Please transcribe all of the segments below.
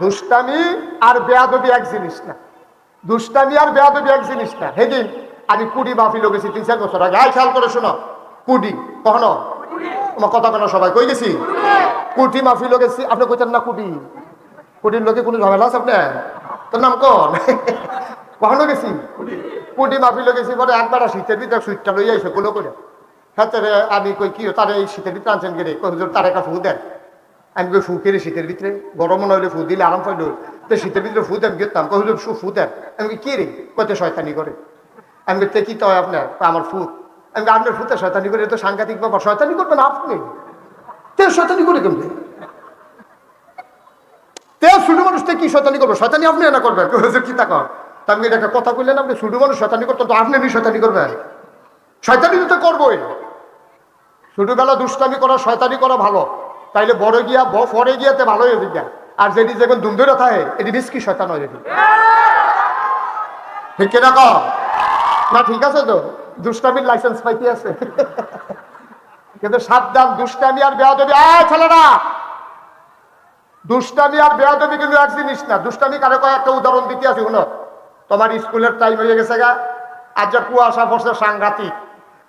দুষ্টামি আর বেয়াদবি এক জিনিস না। দুষ্টামি আর বেয়াদবি এক জিনিস না। সেদিন আমি কুড়ি মাহফিল গেছি 3-4 বছর আগে। খেয়াল করে শোনো, কুড়ি কখনো তোমার কথা কেন সবাই কই গেছি কুটি মাহফিল গেছি। আপনি কইতেন না কুড়ি কুটির লোকে কোনো ঝামেলা আছে আপনার? তোর নাম কোন? কখনো গেছি কুটি মাহফিল গেছি। পরে একবার শীতের ভিতরে সুইটটা লইয়া আইসে গুলো করে। হ্যাঁ আমি কই কি তারে এই শীতের ভিতরে আনছেন গেলে তার একটা ফু দেন। আমি কই ফু কেড়ে শীতের ভিতরে গরম নইলে ফু দিলে আরাম পাইল। তো শীতের ভিতরে ফু দেন গেতাম কহিল ফু দেন। আমি কি রে কত শয়তানি করে। আমি তে কি তো আপনার আমার ফুট। আমি আপনার ফুতে শয়তানি করে তো সাংঘাতিক ব্যাপার। শয়তানি করবেন আপনি, তে শয়তানি করে কেমনি? তে ছোট মানুষটা কি শয়তানি করবে? শয়তানি আপনি না করবেন কি তা কর। তা আমি এটা একটা কথা বললেন, আপনি ছোট মানুষ শয়তানি করতেন তো আপনি শয়তানি করবেন? শয়তানি তো করবোই। ছোটবেলা দুষ্টামি করা শয়তানি করা ভালো, তাইলে বড় গিয়া পরে গিয়াতে ভালো হয়ে যায়। আর যেটি যখন দুমদুরে থাকে এটি রিস্কি শয়তান হয়ে যেটি। ঠিক কিনা কর না? ঠিক আছে তো, দুষ্টামির লাইসেন্স পাইতে আছে। কিন্তু সাবধান, দুষ্টামি আর বেয়াদবি। ছেলেরা, দুষ্টামি আর বেয়াদবি কিন্তু এক জিনিস না। দুষ্টামি কারে কয়েকটা উদাহরণ দিতে আছে। শুনো, তোমার স্কুলের টাইম হয়ে গেছে গা, আজ যা কুয়াশা পড়ছে সাংঘাতিক,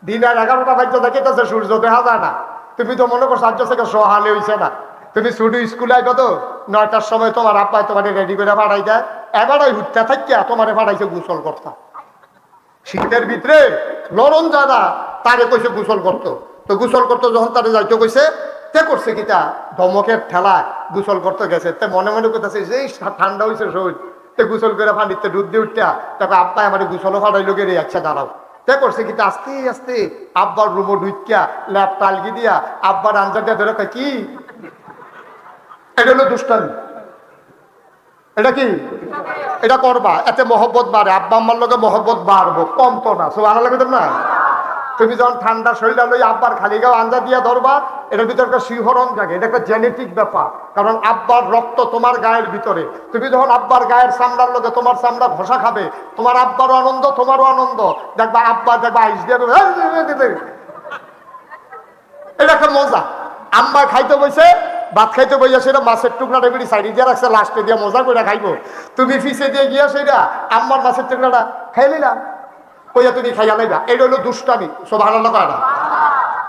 দিনের 11টা বাজে দেখিতেছে সূর্য দেখা যায় না। তুমি তো মনে করছো আজ থেকে সহালে হইছে না। তুমি শুধু স্কুলে আইব তো 9টার সময় তোমার আব্বাই তোমার রেডি করে পাঠাই দেয়। এবারই হুটটা থাকিয়া তোমার পাঠাইছে গোসল করতা। শীতের ভিতরে নরম যারা তারে কইছে গোসল করতো। তো গোসল করতো যখন তারে যাইতে কইছে, তে করছে কিটা ধমকের ঠেলায় গোসল করতে গেছে। তে মনে মনে করতেছে যে ঠান্ডা হয়েছে শরীর, তে গোসল করে পানিতে দুধ দিয়ে উঠটা তারপর আব্বাই আমার গোসলও ফাটাইলো গেলে আচ্ছা দাঁড়াও। তে করছে কিন্তু আস্তে আস্তে আব্বার রুমো ঢুকিয়া ল্যাপ তালগি দিয়া আব্বার আঞ্জাটা ধরে কি এটা হলো দুষ্টামি। এটা কি এটা করবা, এতে মহব্বত বাড়ে। আব্বা আম্মার লোকে মহব্বত বাড়বো, কম তো না। সো আনা লাগে না। তুমি যখন ঠান্ডা শরীর লই আব্বার খালি গাও আঞ্জা দিয়া ধরবা, এটার ভিতরে একটা শিহরণ জাগে। এটা একটা জেনেটিক ব্যাপার, কারণ আব্বার রক্ত তোমার গায়ের ভিতরে। তুমি যখন আব্বার গায়ের চামড়ার লোকে তোমার চামড়া ঘষা খাবে, তোমার আব্বারও আনন্দ তোমারও আনন্দ। দেখবা আব্বা দেখবা আইস দিয়ে এটা একটা মজা। আম্মা খাইতে বসে ভাত খাইতে বইয়া সেটা মাছের টুকরাটা বেড়ি সাইডে দিয়ে রাখছে, লাস্টে দিয়ে মজা করে খাইবো। তুমি ফিসে দিয়ে গিয়া সেটা আম্মার মাছের টুকরাটা খাই নিলাম কইয়া তুমি খাইয়া লাইবা। এটা হলো দুষ্টামি। সব আনন্দ করে না,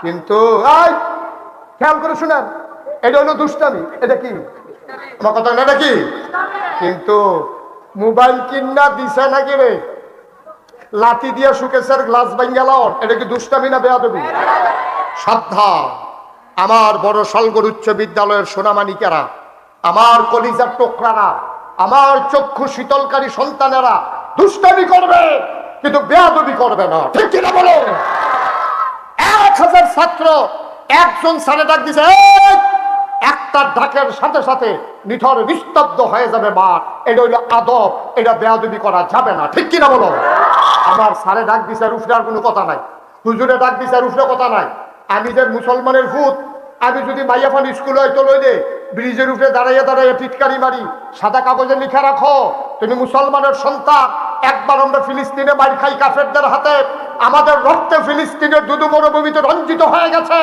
কিন্তু খেয়াল করে শুনেন, এটা হলো দুষ্টামি। এটা কি আমার কথা না? এটা কি? কিন্তু মোবাইল কিনা দিছে নাকি রে লাঠি দিয়া সুকেশের গ্লাস ভাঙ্গালাও, এটা কি দুষ্টামি না বেয়াদবি? সাবধান আমার বড় সলগড় উচ্চ বিদ্যালয়ের সোনামানিকেরা, আমার কলিজার টোকরারা, আমার চক্ষু শীতলকারী সন্তানেরা, দুষ্টামি করবে কিন্তু বেয়াদবি করবে না। ঠিক কিনা বলো? 1000 ছাত্র একজন স্যারে ডাক দিছে, একটা ডাকের সাথে সাথে নিথর নিস্তব্ধ হয়ে যাবে মাঠ। এটা হইল আদব, এটা বেয়াদবি করা যাবে না। ঠিক কিনা বলো? আমার স্যারে ডাক দিছে রুফরে আর কোনো কথা নাই, হুজুরে ডাক দিছে রুফরে কথা নাই। আমি যে মুসলমানের ভূত, আমি যদি মাইয়াফান স্কুল হয়তো লইলে ব্রিজের উপরে দাঁড়াইয়া দাঁড়াইয়া টিটকারি মারি, সাদা কাগজে লিখে রাখো তুমি মুসলমানের সন্তান। একবার আমরা ফিলিস্তিনে মার খাই কাফেরদের হাতে, আমাদের রক্তে ফিলিস্তিনের দুদু মরুভূমিতে রঞ্জিত হয়ে গেছে।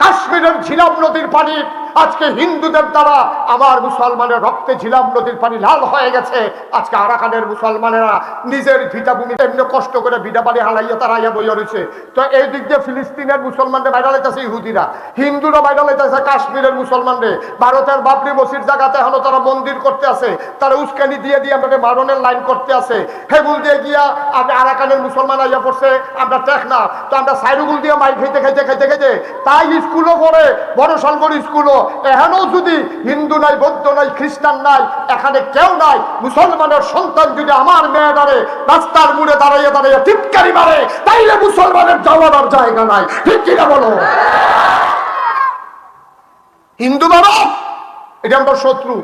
কাশ্মীরের ঝিলাম নদীর পানি আজকে হিন্দুদের দ্বারা আমার মুসলমানের রক্তে ঝিলাম নদীর পানি লাল হয়ে গেছে। আজকে আরাকানের মুসলমানেরা নিজের ভিটাভূমি এমনি কষ্ট করে ভিটা পানি হালাইয়া তারাইয়া বইয়া রয়েছে। তো এই দিক দিয়ে ফিলিস্তিনের মুসলমানদের বাইরে লাইতেছে ইহুদিরা, হিন্দুরা বাইরে লাইতেছে কাশ্মীরের মুসলমানদের। ভারতের বাবরি মসজিদ জায়গাতে হলো তারা মন্দির করতে আছে, তারা উস্কানি দিয়ে দিয়ে আমাদের মারণের লাইন করতে আছে। হেগুল দিয়ে গিয়া আপনি আরাকানের মুসলমান আইয়া পড়ছে, আমরা টেক না তো আমরা সাইরুগুল দিয়ে মাই খাইতে খাইতে খাইতে খাইতে তাই স্কুলও পড়ে, বড় সলগড় স্কুলও। এখানেও যদি হিন্দু নাই, বৌদ্ধ নাই, খ্রিস্টান নাই, এখানে কেউ নাই, মুসলমানের সন্তান যদি আমার মেয়েটারে রাস্তার মুড়ে দাঁড়াইয়া দাঁড়াইয়া টিটকারি মারে, তাইলে মুসলমানের যাওয়ার আর জায়গা নাই। ঠিক কিনা বলো? হিন্দু মারো, এটা আমরা শত্রু।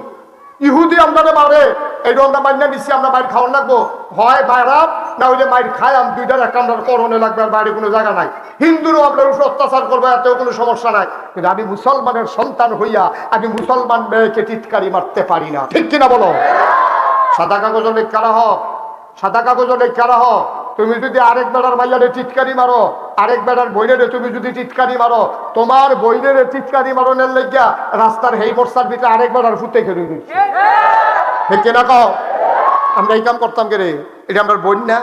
ইহুদি আমরা মারে, এইটা আমরা মাইনা নিচ্ছি, আমরা মাইর খাওয়ান লাগবো। হয় বাইরা না হইলে মাইর খাই, আমি দুইটার একটা আমরা করণে লাগবে, আর বাইরে কোনো জায়গা নাই। হিন্দুরও আপনার উপর অত্যাচার করবো, এতেও কোনো সমস্যা নাই। কিন্তু আমি মুসলমানের সন্তান হইয়া আমি মুসলমান মেয়েকে টিটকারি মারতে পারি না। ঠিক কিনা বলো? সাদা কাগজ লেখারা হোক, সাদা কাগজ লেখারা হোক। তুমি যদি আরেক বেড়ার মাইয়ারে টিটকারি মারো, আরেক বেড়ার বইনেরে তুমি যদি টিটকারি মারো, তোমার বইনেরে টিটকারি মারনের লেগিয়া রাস্তার হেই বর্ষার ভিতরে আরেক বেড়ার ফুটে খেয়ে ঠিক কিনা কও? আমরা এই কাম করতাম কে রে? এটা আমরা বোন না?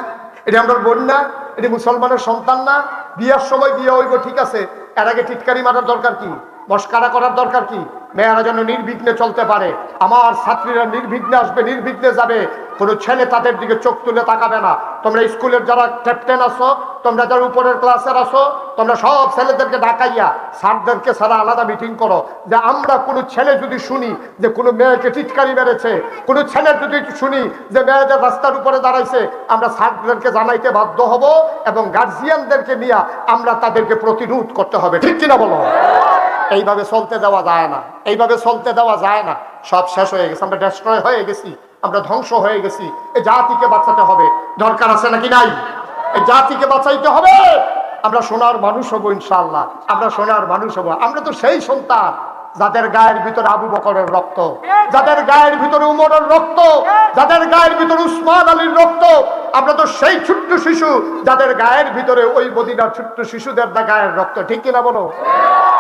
এটা আমরা বোন না? এটা মুসলমানের সন্তান না? বিয়ার সময় বিয়ে হইব ঠিক আছে, এর আগে টিটকারি মারার দরকার কি? মস্কারা করার দরকার কি? মেয়েরা যেন নির্বিঘ্নে চলতে পারে, আমার ছাত্রীরা নির্বিঘ্নে আসবে, নির্বিঘ্নে যাবে, কোনো ছেলে তাদের দিকে চোখ তুলে তাকাবে না। তোমরা স্কুলের যারা ক্যাপ্টেন আছো, তোমরা যারা উপরের ক্লাসের আছো, তোমরা সব ছেলেদেরকে ডাকাইয়া স্যারদেরকে সারা আলাদা মিটিং করো, যে আমরা কোনো ছেলে যদি শুনি যে কোনো মেয়েকে টিটকারি মেরেছে, কোনো ছেলে যদি শুনি যে মেয়েদের রাস্তার উপরে দাঁড়াইছে, আমরা স্যারদেরকে জানাইতে বাধ্য হব এবং গার্জিয়ানদেরকে নিয়ে আমরা তাদেরকে প্রতিরোধ করতে হবে। ঠিক কিনা বলো? এইভাবে চলতে দেওয়া যায় না, এইভাবে চলতে দেওয়া যায় না। সব শেষ হয়ে গেছে, আমরা ডেস্ট্রয় হয়ে গেছি, আমরা ধ্বংস হয়ে গেছি। এই জাতিকে বাঁচাতে হবে, দরকার আছে নাকি নাই? এই জাতিকে বাঁচাইতে হবে। আমরা সোনার মানুষ হবো ইনশাআল্লাহ, আমরা সোনার মানুষ হবো। আমরা তো সেই সন্তান যাদের গায়ের ভিতরে আবু বকরের রক্ত, যাদের গায়ের ভিতরে উমরের রক্ত, যাদের গায়ের ভিতরে উসমান আলীর রক্ত। আমরা তো সেই ছোট্ট শিশু যাদের গায়ের ভিতরে ওই মদিনার ছোট্ট শিশুদের গায়ের রক্ত। ঠিক কিনা বলো?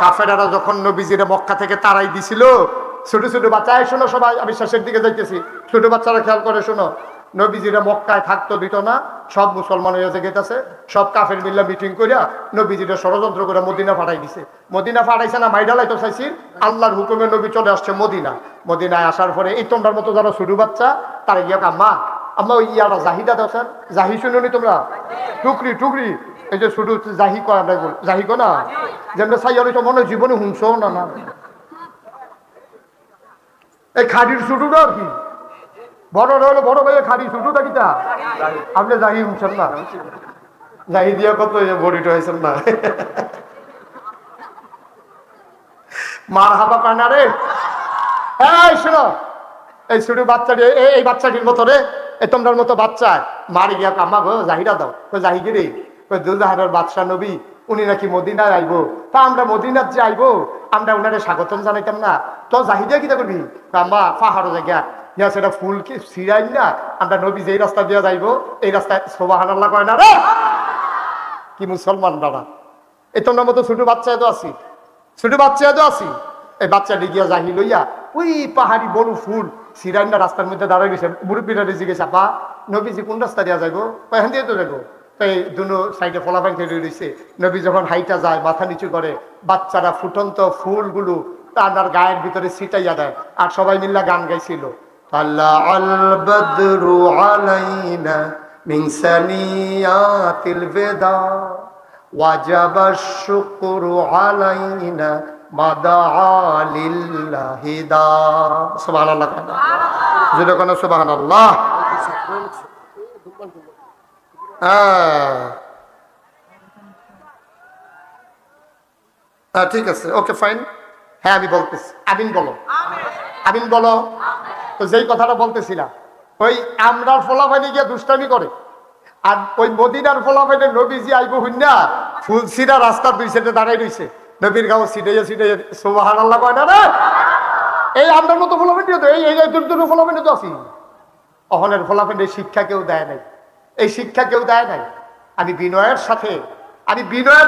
কাফেরারা যখন নবীজিরে মক্কা থেকে তাড়াই দিছিল, ছোট ছোট বাচ্চা, শোনো সবাই, আমি শেষের দিকে যাইতেছি, ছোট বাচ্চারা খেয়াল করে শোনো। নবীজিরা মক্কায় থাকতো দিত না, সব মুসলমান হয়ে গেছে, সব কাফের মিল্লা মিটিং করিয়া নবীজিরা ষড়যন্ত্র করে মদিনা পাঠাই দিছে। মদিনা পাঠাইছে না, মাইডালাই তো চাইছি, আল্লাহর হুকুমে নবী চলে আসছে মদিনা। মদিনায় আসার পরে এই তোমরার মতো যারা ছোট বাচ্চা, তারা গিয়ে আম্মা আম্মা ওই ইয়ারা জাহিদা দাও স্যার, জাহি শুনুনি তোমরা? টুকরি টুকরি, এই যে ছোট জাহি কয়, আমরা জাহি কো না, যেমন চাই তো মনে হয় জীবনে হুংসও না। না, এই খাড়ির ছোটটা আর কি, বড় হলো বড় ভাই, খাড়ি ছোটটা কিটা আপনি জাহি হুংছেন না, জাহি দিয়া কত বড়িটা হয়েছেন না। মার হাবা পায় না রে। এই শোনো, এই ছোট বাচ্চাটি, এই বাচ্চাটির মতো রে, এই তোমরার মতো বাচ্চা মারি গিয়া আম্মা গো জাহিরা দাও। জাহি গিরি দুজাহারের বাদশাহ নবী, উনি নাকি মদিনায় আইবো, তা আমরা মদিনার যে আইবো, আমরা ওনারে স্বাগতম জানাইতাম না, তো জাহিদা কিটা করবি? আম্মা পাহাড়ো জায়গা ইয়া, সেটা ফুল কি ছিড়াই না, আমরা নবী যেই রাস্তা দিয়ে যাইবো এই রাস্তায় সুবহানাল্লাহ কয় না রে। কি মুসলমান বাবা, এই তোমরা মতো ছোট বাচ্চা তো আছি, ছোট বাচ্চা তো আছি। এই বাচ্চাটি গিয়া জাহি লইয়া ওই পাহাড়ি বড় ফুল সিরাইনা রাস্তার মধ্যে দাঁড়াই গেছে। মুরব্বীরা জিজ্ঞেস আপা নবীজি কোন রাস্তা দিয়া যাইবো? এখান দিয়ে তো যাবো। এই দুনো সাইডে ফলাফান তৈরি রয়েছে। নবী যখন হাইটা যায়, মাথা নিচু করে, বাচ্চারা ফুটন্ত ফুলগুলো তার গায়ের ভিতরে ছিটাইয়া দেয়, আর সবাই মিল্লা গান গাইছিল, আল্লাহ আল বদরু আলাইনা মিন সানিয়াতিল বেদা ওয়াজাবা শুকরু আলাইনা মাদা লিল্লাহি দা। সুবহানাল্লাহ, যেটা কোন সুবহানাল্লাহ। ঠিক আছে, ওকে ফাইন। হ্যাঁ আমি বলতেছি, আমিন বলো, আমিন বলো। তো যেই কথাটা বলতেছিলাম, ওই আমরার ফলাফাইনে গিয়ে দুষ্টামি করে, আর ওই মদিনার ফলাফাইনে নবীজি আইব হুন্না ফুল সিরা রাস্তার দুই সাইডে দাঁড়াই রয়েছে, নবীর গাও ছিটাইয়া ছিটাইয়া সুবহানাল্লাহ কয় না রে। এই আমরার মতো ফলাফাইন তো এই দূর দূর ফলাফাইনে তো আছি। অহনের ফলাফাইনে শিক্ষা কেউ দেয় নাই, এই শিক্ষা কেউ দেয় নাই। আমি বিনয়ের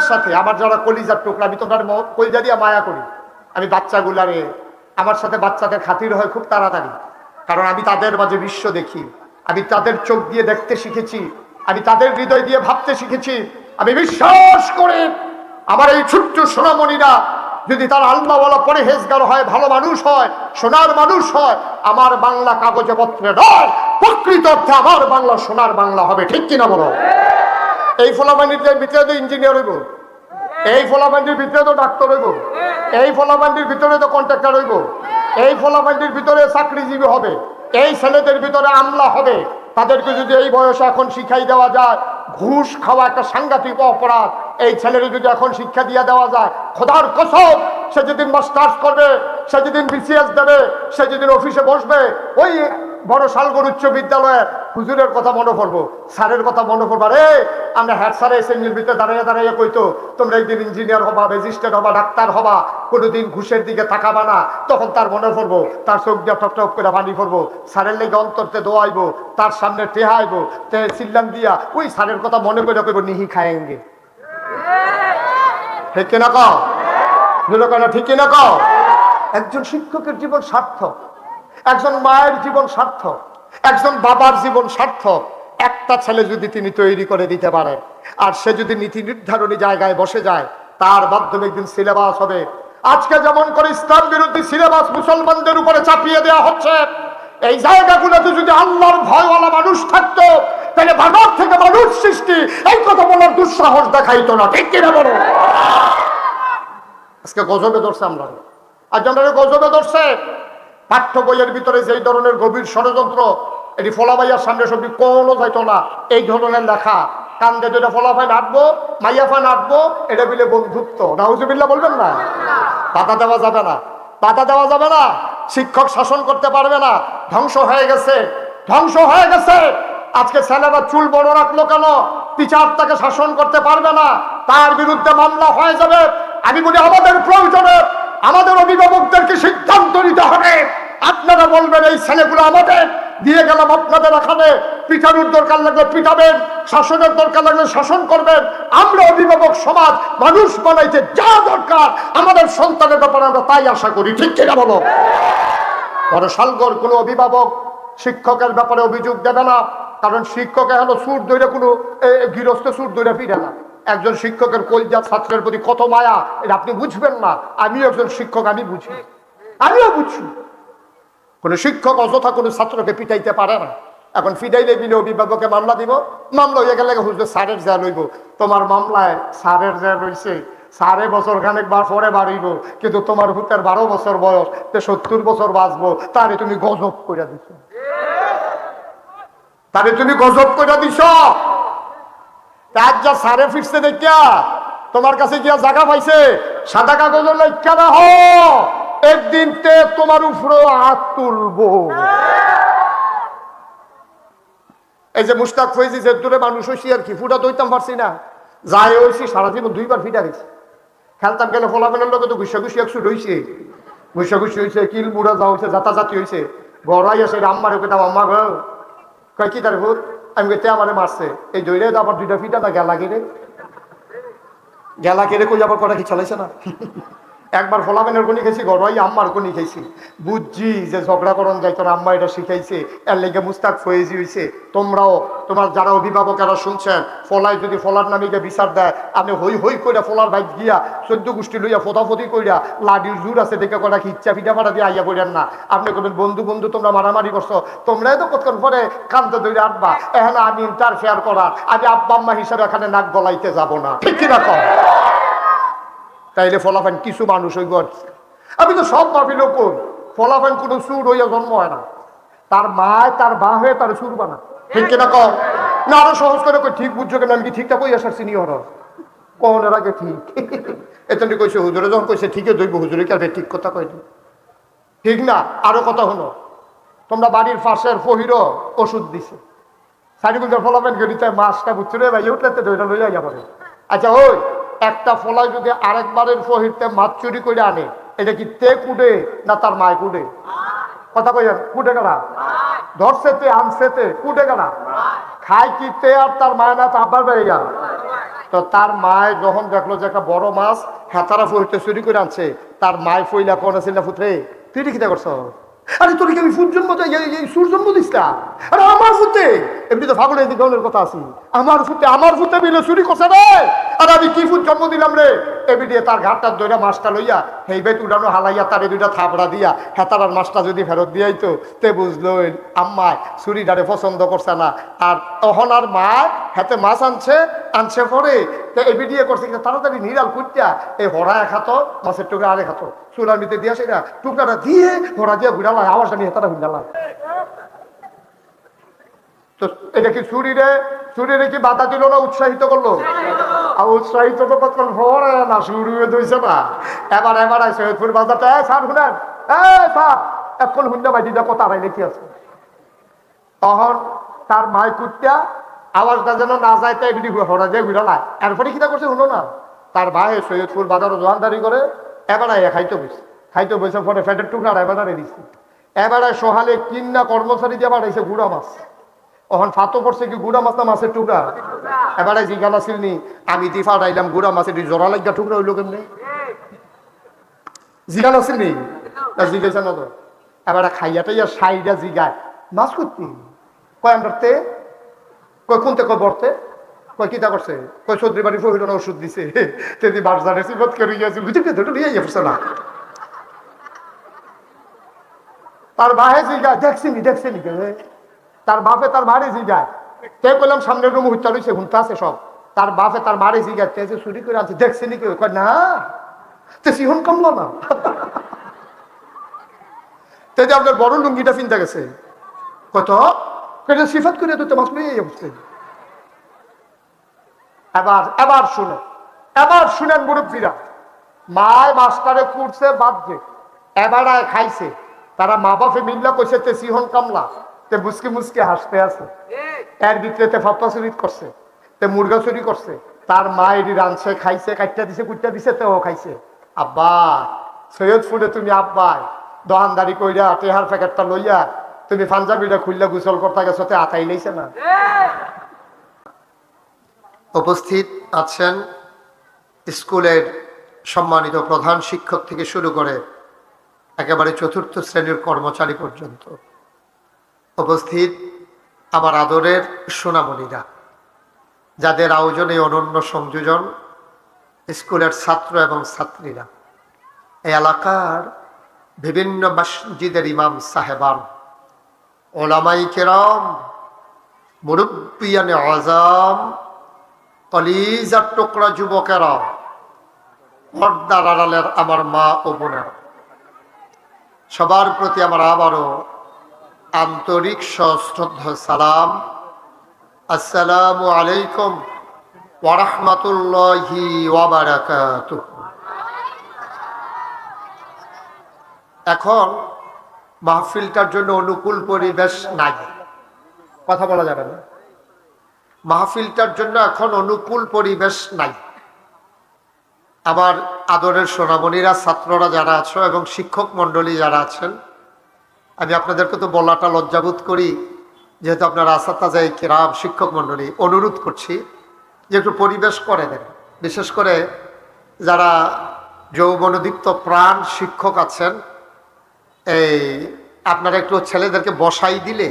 সাথে আমার যারা কলিজার টুকরা, আমি তোমার কলিজা দিয়ে মায়া করি। আমি বাচ্চাগুলারে, আমার সাথে বাচ্চাদের খাতির হয় খুব তাড়াতাড়ি, কারণ আমি তাদের মাঝে বিশ্ব দেখি, আমি তাদের চোখ দিয়ে দেখতে শিখেছি, আমি তাদের হৃদয় দিয়ে ভাবতে শিখেছি। আমি বিশ্বাস করি আমার এই ছোট্ট সোনামণিরা যদি তারা আল্লাহওয়ালা পরহেজগার হয়, ভালো মানুষ হয়, সোনার মানুষ হয়, আমার বাংলা কাগজে পত্রে নয়, প্রকৃত অর্থে আমার বাংলা সোনার বাংলা হবে। ঠিক কিনা বলো? এই ফলাফানির ভিতরে তো ইঞ্জিনিয়ার হইব, এই ফলাফানির ভিতরে তো ডাক্তার হইব, এই ফলাফানির ভিতরে তো কন্ট্রাক্টর হইব, এই ফলাফানির ভিতরে চাকরিজীবী হবে, এই ছেলেদের ভিতরে আমলা হবে। তাদেরকে যদি এই বয়সে এখন শিখাই দেওয়া যায়, ঘুষ খাওয়া একটা সাংঘাতিক অপরাধ, এই ছেলের যদি এখন শিক্ষা দিয়ে দেওয়া যায়, খোদার কসম, সে যেদিন মাস্টার্স করবে, সে যেদিন বিসিএস দেবে, সে যেদিন অফিসে বসবে, ওই বড় শালগড় উচ্চ বিদ্যালয়ের হুজুরের কথা মনে পড়বো, স্যারের কথা মনে পড়বো। রে আমরা হেড স্যারে এসেম্বলির ভিতরে দাঁড়িয়ে দাঁড়িয়ে কইতো তোমরা একদিন ইঞ্জিনিয়ার হবা, রেজিস্ট্রেট হবা, ডাক্তার হবা, কোনোদিন ঘুষের দিকে তাকাবা না। তখন তার মনে পড়বো, তার চোখ দিয়ে টপ টপ করে পানি পড়বো, স্যারের লেগে অন্তরতে দোয়াইবো, তার সামনে টেহাইবো, চিল্লাম দিয়া ওই স্যারের কথা মনে করে কইবো নিহি খায়েঙ্গে। ঠিক কিনা কও? ঠিক কিনা কও? একজন শিক্ষকের জীবন সার্থক, একজন মায়ের জীবন সার্থক, একজন বাবার জীবন সার্থক একটা ছেলে যদি তিনি তৈরি করে দিতে পারেন, আর সে যদি নীতি নির্ধারণী জায়গায় বসে যায়, তার মাধ্যমে একদিন সিলেবাস হবে। আজকে যেমন করে ইসলাম বিরোধী সিলেবাস মুসলমানদের উপরে চাপিয়ে দেওয়া হচ্ছে, এই জায়গাগুলোতে যদি আল্লাহর ভয়ওয়ালা মানুষ থাকতো, তাহলে বাজার থেকে মানুষ সৃষ্টি এই কথা বলার দুঃসাহস দেখাইতো না। ঠিক কিনা বলো? আজকে গজবে ধরছে আমরা, আজ আমরা গজবে ধরছে। পাঠ্য বইয়ের ভিতরে যেই ধরনের গভীর ষড়যন্ত্র, এটি ফলাবাইয়ার সামনে সবই কোনো যাইতো না, এই ধরনের লেখা কান্দে যেটা ফলাফাই নাটবো, মাইয়াফা নাটবো, এটা বিলে বন্ধুত্ব। নাউজুবিল্লাহ বলবেন না? বাধা দেওয়া যাবে না, বাধা দেওয়া যাবে না। শিক্ষক শাসন করতে পারবে না, ধ্বংস হয়ে গেছে, ধ্বংস হয়ে গেছে। আজকে ছেলেরা চুল বড় রাখলো কেন? টিচার তাকে শাসন করতে পারবে না, তার বিরুদ্ধে মামলা হয়ে যাবে। আমি বলি আমাদের প্রয়োজনে আমাদের অভিভাবকদেরকে সিদ্ধান্ত নিতে হবে। আপনারা বলবেন এই ছেলেগুলো আমাদের, দিয়ে গেলাম আপনাদের এখানে, পিঠানোর দরকার লাগলে পিঠাবেন, শাসনের দরকার লাগলে শাসন করবেন। আমরা অভিভাবক সমাজ মানুষ বানাইতে যা দরকার আমাদের সন্তানের ব্যাপারে আমরা তাই আশা করি। ঠিক কিনা বলো? বড় সালগর কোনো অভিভাবক শিক্ষকের ব্যাপারে অভিযোগ দেবে না, কারণ শিক্ষক হলো সুর দৈরে, কোনো গৃহস্থ সুর দৈরে ফিরে না। একজন শিক্ষকের কলজা ছাত্রের প্রতি কত মায়া, এটা আপনি বুঝবেন না। আমিও একজন শিক্ষক, আমি বুঝি, আমিও বুঝছি। কোন শিক্ষক অযথা কোনো ছাত্রকে পিটাইতে পারে না। এখন ফিডাইলে দিলে অভিভাবকে মামলা দিব, মামলা হয়ে গেলে হুজুর স্যারের যা লইব। তোমার মামলায় স্যারের যা রয়েছে, সাড়ে বছর খানেক পরে বাড়িব, কিন্তু তোমার হুতের 12 বছর বয়স, 70 বছর বাঁচবো, তারে তুমি গজব করে দিছ, তারে তুমি গজব করে দিছ। তার যা সারে ফিরছে দেখিয়া তোমার কাছে গিয়া জায়গা পাইছে, সাদা কাগজ লেখা রাখ, একদিন তে তোমার উপরে হাত তুলবো। এই যে মুস্তাক ফৈজি যে দূরে মানুষ হয়েছি আর কি, ফুটা দইতাম পারছি না, যাই হয়েছি সারা জীবন 2 বার ফিটা গেছি। খেলতাম গেলে ফলাফলের লোক তো ঘুষাঘুষি 100 হয়েছে, ঘুষাঘুষি হয়েছে, কিল মুড়া যা হয়েছে, যাতাযাতি হয়েছে। গড়াই আসে আম্মারে কেতাম, আম্মা গো কয় কি তার ভূত, আমি কেতে আমারে মারছে। এই দইরে তো আবার 2টা ফিটা না গেলা কেড়ে, গেলা কেড়ে কই আবার কটা কি চালাইছে না। একবার ফলাফেনের কোনি খাইছি, গড়াই আম্মার কোনি খাইছি। বুঝছি যে ঝগড়া করন যাইতো না, আম্মা এটা শিখাইছে, এর লেগে মুস্তাক ফয়েজি হয়েছে। তোমরাও তোমার যারা অভিভাবকেরা শুনছেন, ফলায় যদি ফলার নামে গিয়ে বিচার দেয়, আপনি হই হই কইরা ফলার বাইক গিয়া 14 গোষ্ঠী লইয়া ফোতাফতি কইরা লাডির জোর আছে দেখে কটা কি ইচ্ছা পিঠা ফাটা দিয়ে আইয়া কইরেন না। আপনি করবেন বন্ধু বন্ধু তোমরা মারামারি করছো, তোমরাই তো কতক্ষণ পরে কান্দে ধরে আটবা। এখানে আমি ইন্টারফেয়ার করা, আমি আব্বা আম্মা হিসাবে এখানে নাক গলাইতে যাব না। ঠিক কিনা কম? তাইলে ফলাফান কিছু মানুষ ওই ঘর, আমি তো সব ভাবি লোক, ফলাফান কোনো সুর হইয়া জন্ম হয় না, তার মায় তার বা হয়ে তার সুর বানা। ঠিক কিনা কম? না আরো সহজ করে কই, ঠিক বুঝছো কেন? আমি কি ঠিকটা কই আসার চিনি হর কনের আগে ঠিক এতটি কইছে হুজুরে, যখন কইছে ঠিকই ধরব, হুজুরে কি আর ঠিক কথা কইনি? ঠিক না? আরো কথা হলো, তোমরা বাড়ির পাশের ফহির ওষুধ দিছে, সারিগুলোর ফলাফান গেলিতে মাছটা বুঝছো রে ভাই, উঠলে তো ধরে লইয়া যাবে। আচ্ছা ওই একটা ফলায় যদি আরেকবারের ফহিরতে মাছ চুরি করে আনে, এটা কি তে কুডে না তার মায় কুডে? কথা কই, কুডে কারা ধরছে তে, আনছে তে, কুডে কারা খায় কি তে আর তার মায় না তারপর বেড়ে গেল। তো তার মায় যখন দেখলো যে একটা বড় মাছ হেতারা ফহিরতে চুরি করে আনছে, তার মায় ফইলা কোন ছিল না, ফুটরে তুই কিটা করছ? আরে তোর কি আমি সুর জন্ম সুর জন্ম দিস না? আরে আমার ফুটে এমনি তো ফাগলের দিকে কথা আছি, আমার ফুটে মিলে চুরি করছে রে। আর আমি কি ফুট জন্ম দিলাম রে? এমনি দিয়ে তার ঘাটটার দইরা মাছটা লইয়া হেই বেত উড়ানো হালাইয়া তারে 2টা থাপড়া দিয়া হেতারার মাছটা যদি ফেরত দিয়াইতো, তে বুঝলো আম্মায় চুরিটারে পছন্দ করছে না। আর তখন আর মা হাতে মাছ আনছে পরে এমনি দিয়ে করছে তাড়াতাড়ি নিরাল কুটিয়া এই হরা এক হাত, মাছের টুকরা আরেক হাত, চুলার ভিতরে দিয়া সেটা টুকরাটা দিয়ে হরা দিয়ে ঘুরালা, আওয়াজ আমি হেতাটা ঘুরালাম। তো এটা কি চুরিরে কি বাধা দিল না উৎসাহিত করলো? আর উৎসাহিত তো কতক্ষণ ভরে না, শুরু হয়ে ধইছে না। এবার সৈয়দপুর বাজারটা স্যার শুনেন, স্যার এখন শুনলে ভাই দিদা কথা আড়াই লেখি আছে। তখন তার মায় কুটিয়া আওয়াজটা যেন না যায়, তাই এগুলি হরা দিয়ে ঘুরালা। এরপরে কিটা করছে শুনো না, তার ভাই সৈয়দপুর বাজারও জোয়ানদারি করে এবার খাইতে বসে পরে ফ্যাটের টুকরা এবারে দিচ্ছে। এবারে সোহালে কিন্না কর্মচারী দিয়ে বাড়াইছে গুড়া মাছ। ওখান ফাতো পড়ছে কি গুড়া মাছ না মাছের টুকরা? এবারে জিজ্ঞাসা ছিলনি, আমি দি ফাটাইলাম গুড়া মাছের জোড়া লাগা টুকরা হইলো কেমনি? জিজ্ঞাসা ছিলনি না? জিজ্ঞাসা না তো এবার খাইয়াটাইয়া সাইডা জিগায় মাছ করতি কয় আমরাতে কয় কোনতে কয় বরতে কয় কিতা করছে কয় চৌধুরী বাড়ি ফহিলন ওষুধ দিছে তেদি বাজারে সিবত করে গিয়েছে বুঝতে পেতে নিয়ে যাচ্ছে না তার বাহে জিগায় দেখছিনি তার বাপে তার মারে জিগায় তে বললাম সামনের রুম হত্যা রয়েছে হুনতে আছে সব তার বাপে তার মারে জিগায় তে যে চুরি করে আছে দেখছিনি কেউ কয় না তে সিহন কমলো না তে যে আপনার বড় লুঙ্গিটা চিন্তা গেছে কত সিফাত করে তো মাছ নিয়ে বসছে এবার শুনেন মুরব্বীরা মায় মাস্টারে কুড়ছে বাদছে এবার খাইছে তারা মা বাপে মিল্লা কইছে তে সিহন কামলা তে মুসকে হাসতে আছে এর ভিতরে তে ফাপ্পা চুরি করছে তে মুরগা চুরি করছে তার মা এটি রাঁধছে খাইছে কাটটা দিছে কুটটা দিছে তেও খাইছে আব্বা সৈয়দপুরে তুমি আব্বাই দোকানদারি কইরা টেহার প্যাকেটটা লইয়া তুমি পাঞ্জাবিটা খুললে গোসল করতে গেছো তে আতাই লইছে না উপস্থিত আছেন স্কুলের সম্মানিত প্রধান শিক্ষক থেকে শুরু করে একেবারে চতুর্থ শ্রেণীর কর্মচারী পর্যন্ত উপস্থিত আমার আদরের সোনামণিরা যাদের আয়োজনে অনন্য সংযোজন স্কুলের ছাত্র এবং ছাত্রীরা এই এলাকার বিভিন্ন মসজিদের ইমাম সাহেবান ওলামাই কেরাম মুরব্বিয়ানে আজম কলিজার টুকরা যুবকেরা পর্দার আড়ালের আমার মা ও বোনেরা সবার প্রতি আমার আবারও আন্তরিক সশ্রদ্ধ সালাম আসসালামু আলাইকুম ওয়া রাহমাতুল্লাহি ওয়া বারাকাতুহু। এখন মাহফিলটার জন্য অনুকূল পরিবেশ নাই, কথা বলা যাবে না। মাহফিলটার জন্য এখন অনুকূল পরিবেশ নাই। আমার আদরের সোনামণিরা, ছাত্ররা যারা আছো এবং শিক্ষক মণ্ডলী যারা আছেন, আমি আপনাদেরকে তো বলাটা লজ্জাবোধ করি, যেহেতু আপনারা আসাতাজায়ে কিরাম শিক্ষক মণ্ডলী, অনুরোধ করছি যে একটু পরিবেশ করে দেন। বিশেষ করে যারা যৌবনোদীপ্ত প্রাণ শিক্ষক আছেন, এই আপনারা একটু ছেলেদেরকে বসাই দিলে,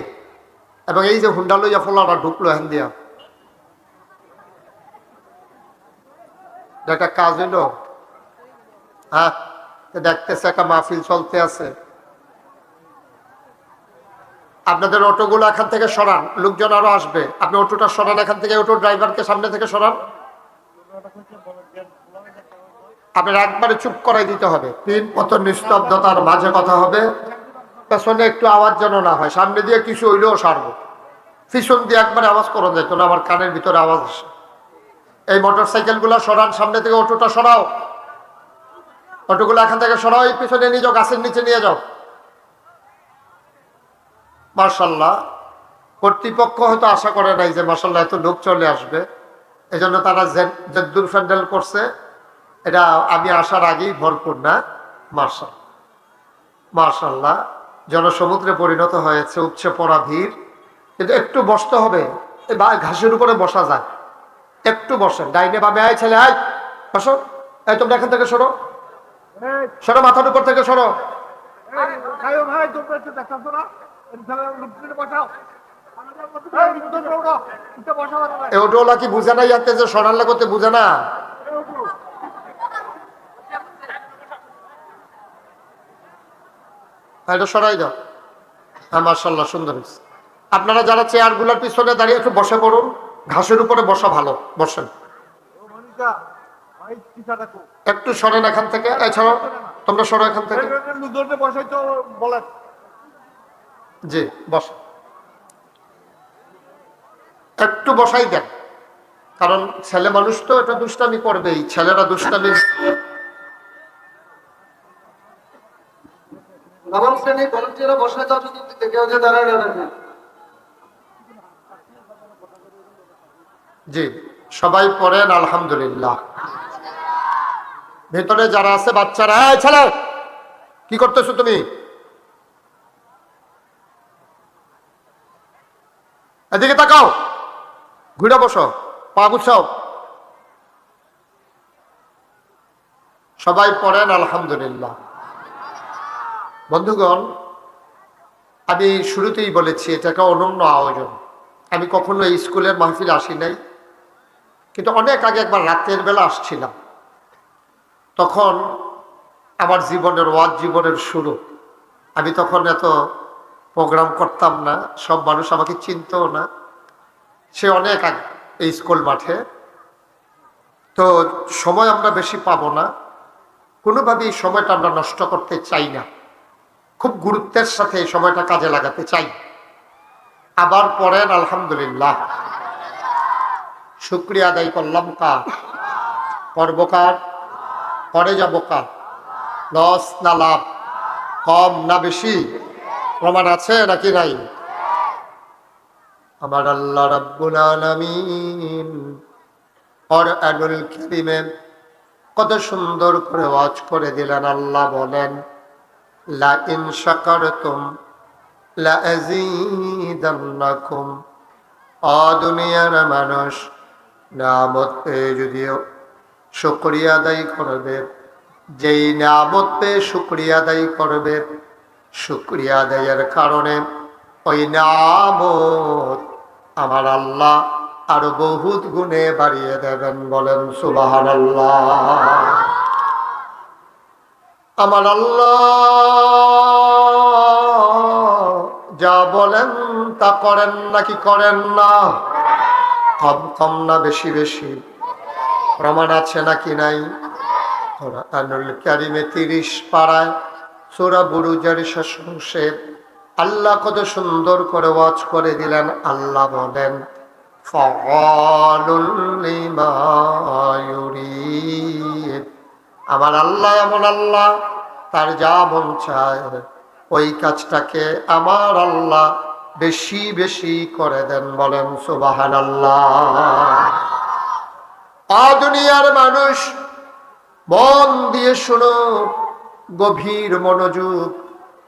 এবং এই যে হুন্ডা লইয়া ফোলাটা ঢুকলো হ্যান দিয়া, একটা কাজ হইল। হ্যাঁ, দেখতেছে একটা মাহফিল চলতে আছে। আপনাদের অটোগুলো এখান থেকে সরান, লোকজন আরো আসবে, আপনি অটোটা সরান এখান থেকে, অটো ড্রাইভারকে সামনে থেকে সরান। আপনার একবারে চুপ করাই দিতে হবে, কত নিস্তব্ধতার মাঝে কথা হবে, পেছনে একটু আওয়াজ যেন না হয়। সামনে দিয়ে কিছু হইলেও সারবো, পিছন দিয়ে একবারে আওয়াজ করা যায় তো না, আমার কানের ভিতরে আওয়াজ আসে। এই মোটর সাইকেল গুলা সরান, সামনে থেকে অটোটা সরাও, অটোগুলো এখান থেকে সরাও, এই পিছনে নিয়ে যাও, গাছের নিচে নিয়ে যাও। মার্শাল্লাহ, কর্তৃপক্ষ হয়তো আশা করে নাই যে মার্শাল্লাহ এত লোক চলে আসবে, এই জন্য তারা জেদ্দুর প্যান্ডেল করছে। এটা আমি আসার আগেই ভরপুর না, মার্শাল্লাহ মার্শাল্লাহ, জনসমুদ্রে পরিণত হয়েছে, উপচে পড়া ভিড়। কিন্তু একটু বসতে হবে, ঘাসের উপরে বসা যায়, একটু বসেন। ডাইনে বামে আয় ছেলে, আয় বসো। এই তোমরা এখান থেকে সরো, সরো, মাথার উপর থেকে সরো। ওটা কি বুঝে না, ইয়াতে যে সরান লাগতে বুঝে না। এটা সরাই দাও। হ্যাঁ, মার্শাল্লাহ, সুন্দর হয়েছে। আপনারা যারা চেয়ার গুলার পিছনে দাঁড়িয়ে একটু বসে পড়ুন, ঘাসের উপরে বসা ভালো, বসেন। একটু সরেন এখান থেকে, এছাড়া তোমরা সরো এখান থেকে। জি, বস, একটু বসাই দেন, কারণ ছেলে মানুষ তো এটা দুষ্টামি করবেই, ছেলেরা দুষ্টামি। জি, সবাই পড়েন আলহামদুলিল্লাহ। ভেতরে যারা আছে বাচ্চারা, ছেলে কি করতেছো তুমি? এদিকে তাকাও, ঘুরে বসো, পা গুছাও। সবাই পড়েন আলহামদুলিল্লাহ। বন্ধুগণ, আমি শুরুতেই বলেছি এটা একটা অনন্য আয়োজন। আমি কখনো এই স্কুলের মাহফিল আসি নাই, কিন্তু অনেক আগে একবার রাতের বেলা আসছিলাম। তখন আমার জীবনের ওয়াজ জীবনের শুরু। আমি তখন এত প্রোগ্রাম করতাম না, সব মানুষ আমাকে চিনতও না। সে অনেক আগে এই স্কুল মাঠে। তো সময় আমরা বেশি পাবো না, কোনোভাবেই সময়টা আমরা নষ্ট করতে চাই না। খুব গুরুত্বের সাথে এই সময়টা কাজে লাগাতে চাই। আবার পড়েন আলহামদুলিল্লাহ। শুকরিয়া আদায় করলাম কার? করব কার? করে যাব কার? লস না লাভ? কম না বেশি? প্রমাণ আছে নাকি নাই? আমার আল্লাহ রাব্বুল আলামিন কুরআনুল কারীমে কত সুন্দর করে ওয়াজ করে দিলেন। আল্লাহ বলেন, লা ইন শাকারতুম লা আযীদান্নাকুম। দুনিয়ার মানুষ নিয়ামত পেয়ে যদিও শুকরিয়া আদায় করবে, যেই নিয়ামত পেয়ে শুকরিয়া আদায় করবে, শুকরিয়া আদায়ের কারণে ওই নিয়ামত আমার আল্লাহ আরো বহুত গুণে বাড়িয়ে দেবেন। বলেন সুবহানাল্লাহ। আমার আল্লাহ যা বলেন তা করেন নাকি করেন না? কম কম না বেশি বেশি? প্রমাণ আছে নাকি নাই? কুরআনুল কারীমে 30 পারায় সূরা বুরুজের শেষ অংশে আল্লাহ কত সুন্দর করে ওয়াজ করে দিলেন। আল্লাহ বলেন, ফাআলুল লিমা ইউরিদ। আমার আল্লাহ এমন আল্লাহ, তার যা মন চায় ওই কাজটাকে আমার আল্লাহ বেশি বেশি করে দেন। বলেন সুবহানাল্লাহ। দুনিয়ার মানুষ মন দিয়ে শোনো, গভীর মনোযোগ।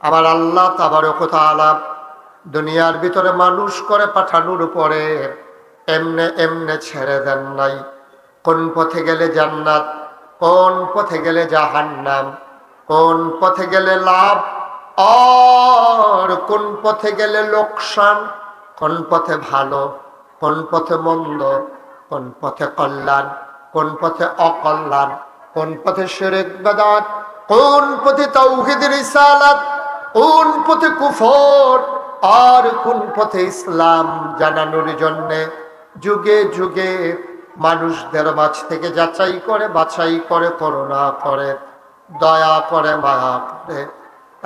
আমার আল্লাহ তাবারক ওয়া তাআলা দুনিয়ার ভিতরে মানুষ করে পাঠানোর পরে এমনে এমনে ছেড়ে দেন নাই। কোন পথে গেলে জান্নাত, কোন পথে গেলে জাহান্নাম, কোন পথে গেলে লাভ আর কোন পথে গেলে লোকসান, কোন পথে ভালো, কোন পথে মন্দ, কোন পথে কল্যাণ, কোন পথে অকল্যাণ, কোন পথে শিরক বিদআত, কোন পথে তাওহীদ রিসালাত, কোন পথে কুফর আর কোন পথে ইসলাম জানানোর জন্য যুগে যুগে মানুষদের মাঝ থেকে যাচাই করে বাছাই করে, করুণা করে, দয়া করে, মায়া করে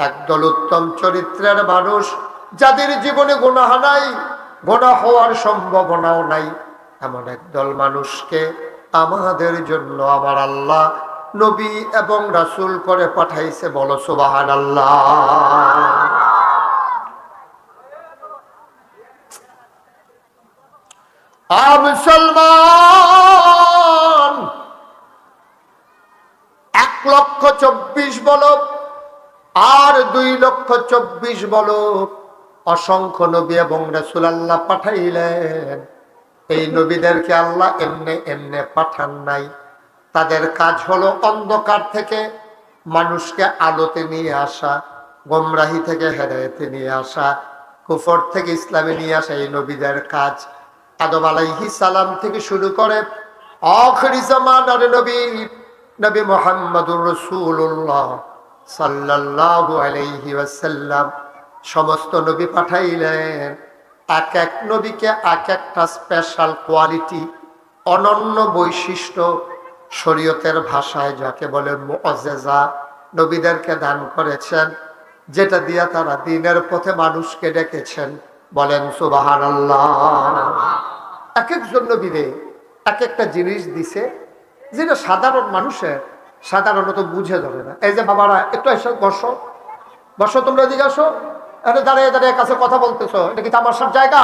একদল উত্তম চরিত্রের মানুষ, যাদের জীবনে গুনাহ নাই, গুনাহ হওয়ার সম্ভাবনাও নাই, এমন একদল মানুষকে আমাদের জন্য আমার আল্লাহ নবী এবং রাসূল করে পাঠাইছে। বলো সুবহানাল্লাহ। মুসলমান 1,24,000 বলো আর 2,24,000 বলো, অসংখ্য নবী এবং রাসূল আল্লাহ পাঠাইলেন। এই নবীদেরকে আল্লাহ এমনে এমনে পাঠান নাই। তাদের কাজ হলো অন্ধকার থেকে মানুষকে আলোতে নিয়ে আসা, গোমরাহি থেকে হেদায়েতে নিয়ে আসা, কুফর থেকে ইসলামে নিয়ে আসা এই নবীদের কাজ। আদম আলাইহিস সালাম থেকে শুরু করে আখিরি জামানার নবী নবী মুহাম্মদুর রাসূলুল্লাহ সাল্লাল্লাহু আলাইহি ওয়াসাল্লাম সমস্ত নবী পাঠাইলেন। এক এক নবীকে এক একটা স্পেশাল কোয়ালিটি, অনন্য বৈশিষ্ট্য, শরীয়তের ভাষায় যাকে বলে মুআজ্জিজা, নবীদেরকে দান করেছেন, যেটা দিয়ে তারা দ্বীনের পথে মানুষকে ডেকেছেন। বলেন সুবহানাল্লাহ। এক একজন নবীরে এক একটা জিনিস দিছে যেটা সাধারণ মানুষের সাধারণত বুঝে ধরে না। এই যে বাবারা একটু এসে বসো, বসো, তোমরা এদিকে আসো। এটা দাঁড়িয়ে দাঁড়িয়ে কাছে কথা বলতেছো, এটা কি তামাশার জায়গা?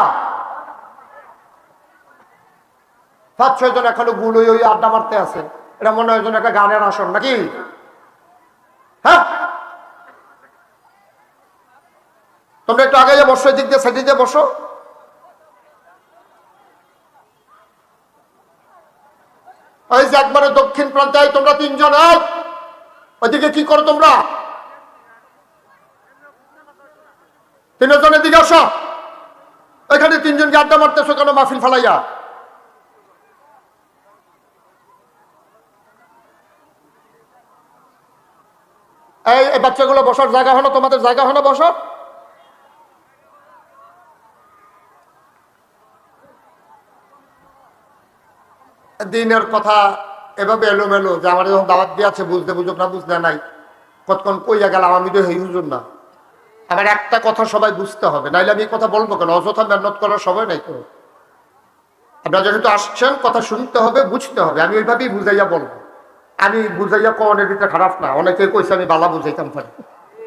5-6 জন এখনো গুলোই ওই আড্ডা মারতে আছে, এটা মনে হয় যেন একটা গানের আসন নাকি? হ্যাঁ, তোমরা একটু আগে বসো, এদিক দিয়ে সাইডে দিয়ে বসো। ওই যে একবারে দক্ষিণ প্রান্তে তোমরা 3 জন, ওইদিকে কি করো তোমরা? তিনজনের দিকে আসো। এখানে তিনজনকে আড্ডা মারতেছো কেন মাহফিল ফালাইয়া? এই বাচ্চাগুলো বসার জায়গা হলো, তোমাদের জায়গা হলো, বসো। দিনের কথা এভাবে এলোমেলো যে আমার যখন দাওয়াত দিয়ে আছে বুঝতে বুঝুক না বুঝতে নাই, কতক্ষণ কইয়া গেলাম আমি তো হেই হুজুর না। আমার একটা কথা সবাই বুঝতে হবে, নাইলে আমি এই কথা বলবো কেন? অযথা মেহনত করার সময় নাই তো। আপনারা যেহেতু আসছেন, কথা শুনতে হবে, বুঝতে হবে। আমি ওইভাবেই বুঝাইয়া বলবো। আমি বুঝাইয়া কনের দিতে খারাপ না, অনেকে কইছে আমি বালা বুঝাইতাম পারি,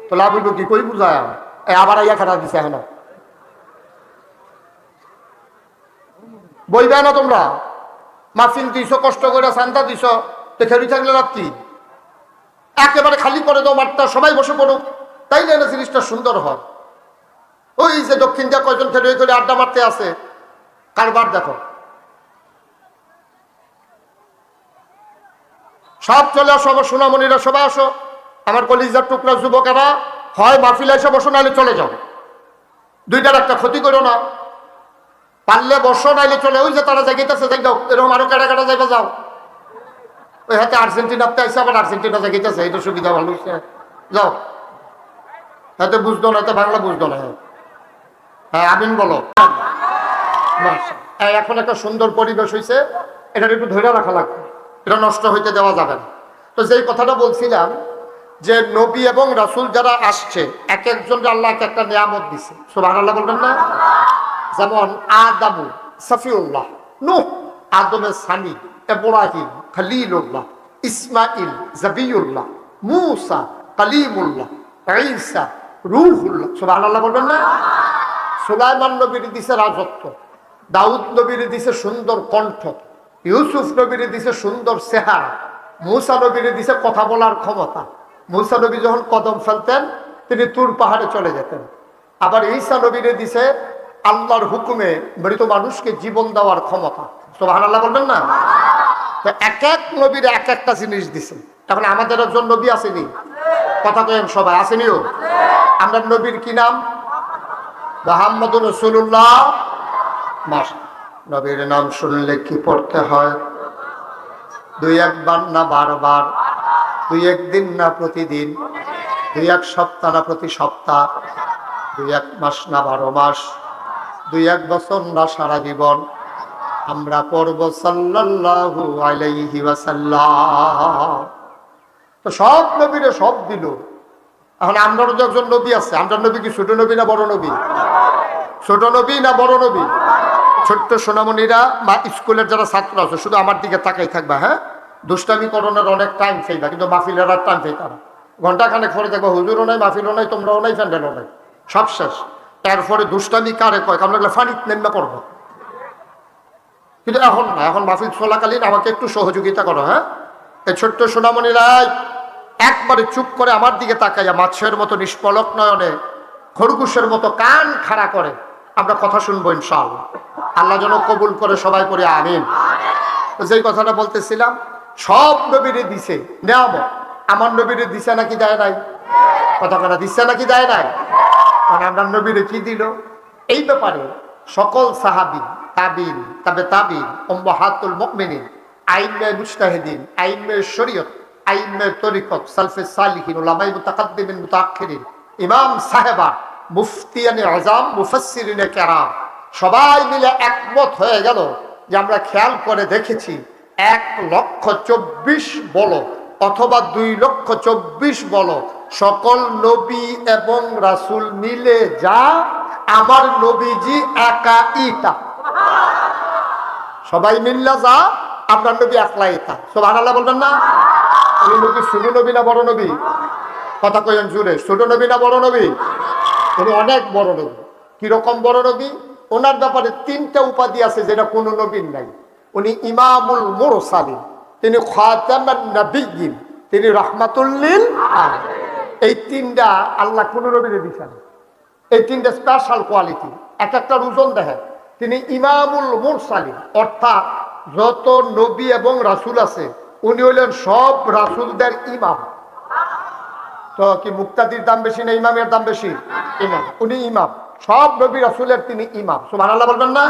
তো লাভ হইব কি? কই বুঝায় আবার আইয়া খারাপ দিছে এখন বইবে না তোমরা। মাহফিল দিছ, কষ্ট করে চান্দা দিছ, তো খেলি থাকলে লাভ কি? একেবারে খালি করে দাও মাঠটা, সবাই বসে পড়ুক, তাইলে না জিনিসটা সুন্দর হয়। ওই যে দক্ষিণ দিয়া কয়জন খেলে করে আড্ডা মারতে আছে, কারবার দেখো। সব চলে আসো, আমার সোনামণিরা সবাই আসো, আমার কলিজার টুকরা যুবকেরা, হয় মাহফিলে এসে বসো, নাহলে চলে যাও। দুইটার একটা ক্ষতি করো না, পারলে বসো, নাইলে চলে। ওই যে তারা জায়গাইতেছে, যাই যাও, এরকম আরো কাটা কাটা যাইবা, যাও। ওই হাতে আর্জেন্টিনাতে আইসে আবার আর্জেন্টিনা জায়গাইতেছে, এটা সুবিধা ভালো হচ্ছে, যাও। হাতে বুঝতো না, হাতে বাংলা বুঝতো না। হ্যাঁ আমিন বলো। এখন একটা সুন্দর পরিবেশ হয়েছে, এটার একটু ধরে রাখা লাগবে, এটা নষ্ট হইতে দেওয়া যাবে না। তো যেই কথাটা বলছিলাম যে নবী এবং রাসূল যারা আসছে, এক একজনকে আল্লাহ এক একটা নিয়ামত দিছে, সুবহানাল্লাহ বলবেন না? যেমন আদামু সফিউল্লাহ, নূহ আদমের সানি, ইব্রাহিম খলিলুল্লাহ, ইসমাইল জাবিউল্লাহ, মূসা কালিমুল্লাহ, ঈসা রূহুল্লাহ, সুবহানাল্লাহ বলবেন না? সুলাইমান নবীর দিছে রাজত্ব, দাউদ নবীর দিছে সুন্দর কণ্ঠ, ইউসুফ নবীর দিছে সুন্দর চেহারা, মূসা নবীর দিছে কথা বলার ক্ষমতা। মূসা নবী যখন কদম ফেলতেন তিনি তুর পাহাড়ে চলে যেতেন। আবার ঈসা নবীর দিছে আল্লাহর হুকুমে মৃত মানুষকে জীবন দেওয়ার ক্ষমতা, সুবহানাল্লাহ বলবেন না? তো এক এক নবীর এক একটা জিনিস দিছে। তাহলে আমাদের একজন নবী আসেনি, কথা কেন সবাই আসেনিও? আমরা নবীর কি নাম? মুহাম্মদুর রাসূলুল্লাহ। নবীর নাম শুনলে কি পড়তে হয়? দুই একবার না বারবার, দুই একদিন না প্রতিদিন, দুই এক সপ্তাহ না প্রতি সপ্তাহ, দুই এক মাস না 12 মাস, দুই এক বছর না সারা জীবন আমরা পড়ব সাল্লাল্লাহু আলাইহি ওয়াসাল্লাম। তো সব নবীরে সব দিল। এখন আমরাও যে একজন নবী আছে, আমরা নবী কি ছোট নবী না বড় নবী? ছোট নবী না বড় নবী? ছোট্ট সোনামণিরা, মা স্কুলের যারা ছাত্র আছে, শুধু আমার দিকে তাকাই থাকবা। হ্যাঁ, দুষ্টামি করোনার অনেক টাইম চাইবা, কিন্তু মাহফিলের আর টাইম চাইতা না। ঘন্টাখানেক পরে দেখবো হুজুরও নাই, মাহফিলও নাই, তোমরাও নাই, প্যান্ডেলও নাই, সব শেষ। এরপরে দুষ্টামি কারে কয়? আমরা ফানিত নেমে পড়বো। কিন্তু এখন না, এখন মাহফিল চলাকালীন আমাকে একটু সহযোগিতা করো। হ্যাঁ, এই ছোট্ট সোনামণিরা একবারে চুপ করে আমার দিকে তাকাইয়া মাছের মতো নিষ্পলক নয়নে, খরগোশের মতো কান খাড়া করে আমরা কথা শুনবো ইনশাআল্লাহ। আল্লাহ যেন কবুল করে, সবাই পড়ে আমিন। যেই কথাটা বলতেছিলাম, সব নবীরে দিছে নিয়ামত, আমার নবীরে দিছে নাকি দেয় নাই? কথা কথা দিচ্ছে নাকি দেয় নাই? মানে আমরা নবীরে কি দিল? এই ব্যাপারে সকল সাহাবী, তাবিন, তাবে তাবিন, উম্মাহাতুল মুমিনিন, আইম্মে মুজতাহিদিন, আইম্মে শরীয়ত, আইম্মে তরিকত, সালফে সালিহিন, উলামায়ে মুতাকাদ্দিমিন মুতাআখিরিন, ইমাম সাহেবা, মুফতিয়ানে আযম, মুফাসসিরিনে কেরাম, সবাই মিলে একমত হয়ে গেল যে আমরা খেয়াল করে দেখেছি 1,24,000 বলো অথবা 2,24,000 বলো, সকল নবী এবং রাসূল মিলে যা আমার নবীজি একা ইতা, সবাই মিল্লা যা আপনার নবী একলাই তা। সুবহানাল্লাহ বলবেন না? এই নবী ছোট নবী না বড় নবী? কথা কইেন জুড়ে, ছোট নবী না বড় নবী? উনি অনেক বড় নবী। কিরকম বড় নবী? ওনার ব্যাপারে 3টা উপাধি আছে যেটা কোন নবীর নাই। উনি ইমামুল মুরসালিন, তিনি খাতামান নবিয়্যিন, তিনি রাহমাতুল লিল আলামিন। এই 3টা আল্লাহ কোন নবীরে দিয়েছেন। এই 3টা স্পেশাল কোয়ালিটি, এক একটার ওজন দেখেন। তিনি ইমামুল মুরসালিন, অর্থাৎ যত নবী এবং রাসূল আছে উনি হলেন সব রাসূলদের ইমাম। তো কি মুক্তাদির দাম বেশি না ইমামের দাম বেশি? ইমাম, উনি ইমাম, সব নবী রাসূলের তিনি ইমাম। সুবহানাল্লাহ বলবেন না?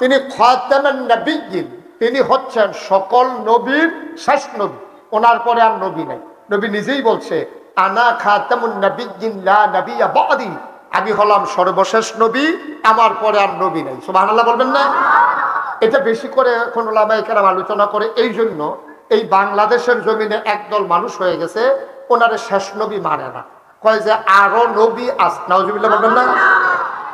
তিনি খাতামুন নবিয়্যিন, তিনি হচ্ছেন সকল নবীর শেষ নবী, ওনার পরে আর নবী নাই। নবী নিজেই বলছে আনা খাতামুন নবিয়্যিন লা নবিয়্যা বাদি, আমি হলাম সর্বশেষ নবী, আমার পরে আর নবী নাই। সুবহানাল্লাহ বলবেন না? এটা বেশি করে এখন ওলামায়ে কেরাম আলোচনা করে। এই জন্য এই বাংলাদেশের জমিনে একদল মানুষ হয়ে গেছে, ওনারে শেষ নবী মানে না, কয় যে আরো নবী আস। নাউজুবিল্লাহ বলবেন না?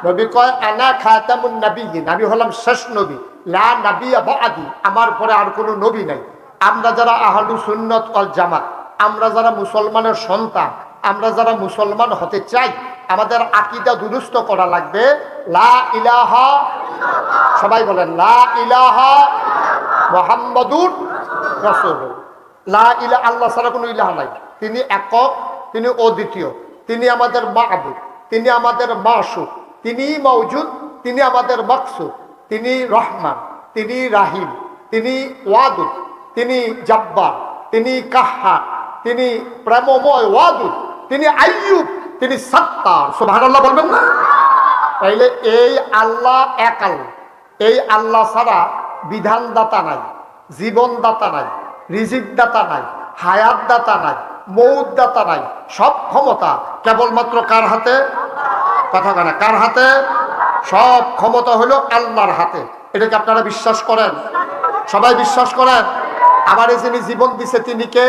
নবী কয় আনা খাতামুন নবিয়্যিন, আমি হলাম শেষ নবী, লা নবিয়্যা বাদি, আমার পরে আর কোনো নবী নাই। আমরা যারা আহলু সুন্নাত ওয়াল জামাত, আমরা যারা মুসলমানের সন্তান, আমরা যারা মুসলমান হতে চাই, আমাদের আকীদা দুরুস্ত করা লাগবে। লা ইলাহা, সবাই বলেন লা ইলাহা মুহাম্মাদুর রাসূলুল্লাহ। লা ইলাহা, আল্লাহ ছাড়া কোনো ইলাহা নাই, তিনি একক, তিনি অদ্বিতীয়, তিনি আমাদের মাবুদ, তিনি আমাদের মাসুক, তিনি মওজুদ, তিনি আমাদের মাকসুদ, তিনি রহমান, তিনি রাহিম, তিনি ওয়াদুদ, তিনি জাব্বার, তিনি কাহ্হার, তিনি প্রেমময় ওয়াদুদ, তিনি আইয়ুব, তিনি সাত্তার। সুবহানাল্লাহ বলবেন না? তাইলে এই আল্লাহ এক আল্লাহ, এই আল্লাহ ছাড়া বিধানদাতা নাই, জীবনদাতা নাই, রিজিক দাতা নাই, হায়াত দাতা নাই, মৌত দাতা নাই। সব ক্ষমতা কেবলমাত্র কার হাতে? কথা বলে কার হাতে? সব ক্ষমতা হলো আল্লাহর হাতে। এটাকে আপনারা বিশ্বাস করেন? সবাই বিশ্বাস করেন? আমারে যিনি জীবন দিছে তিনি কে?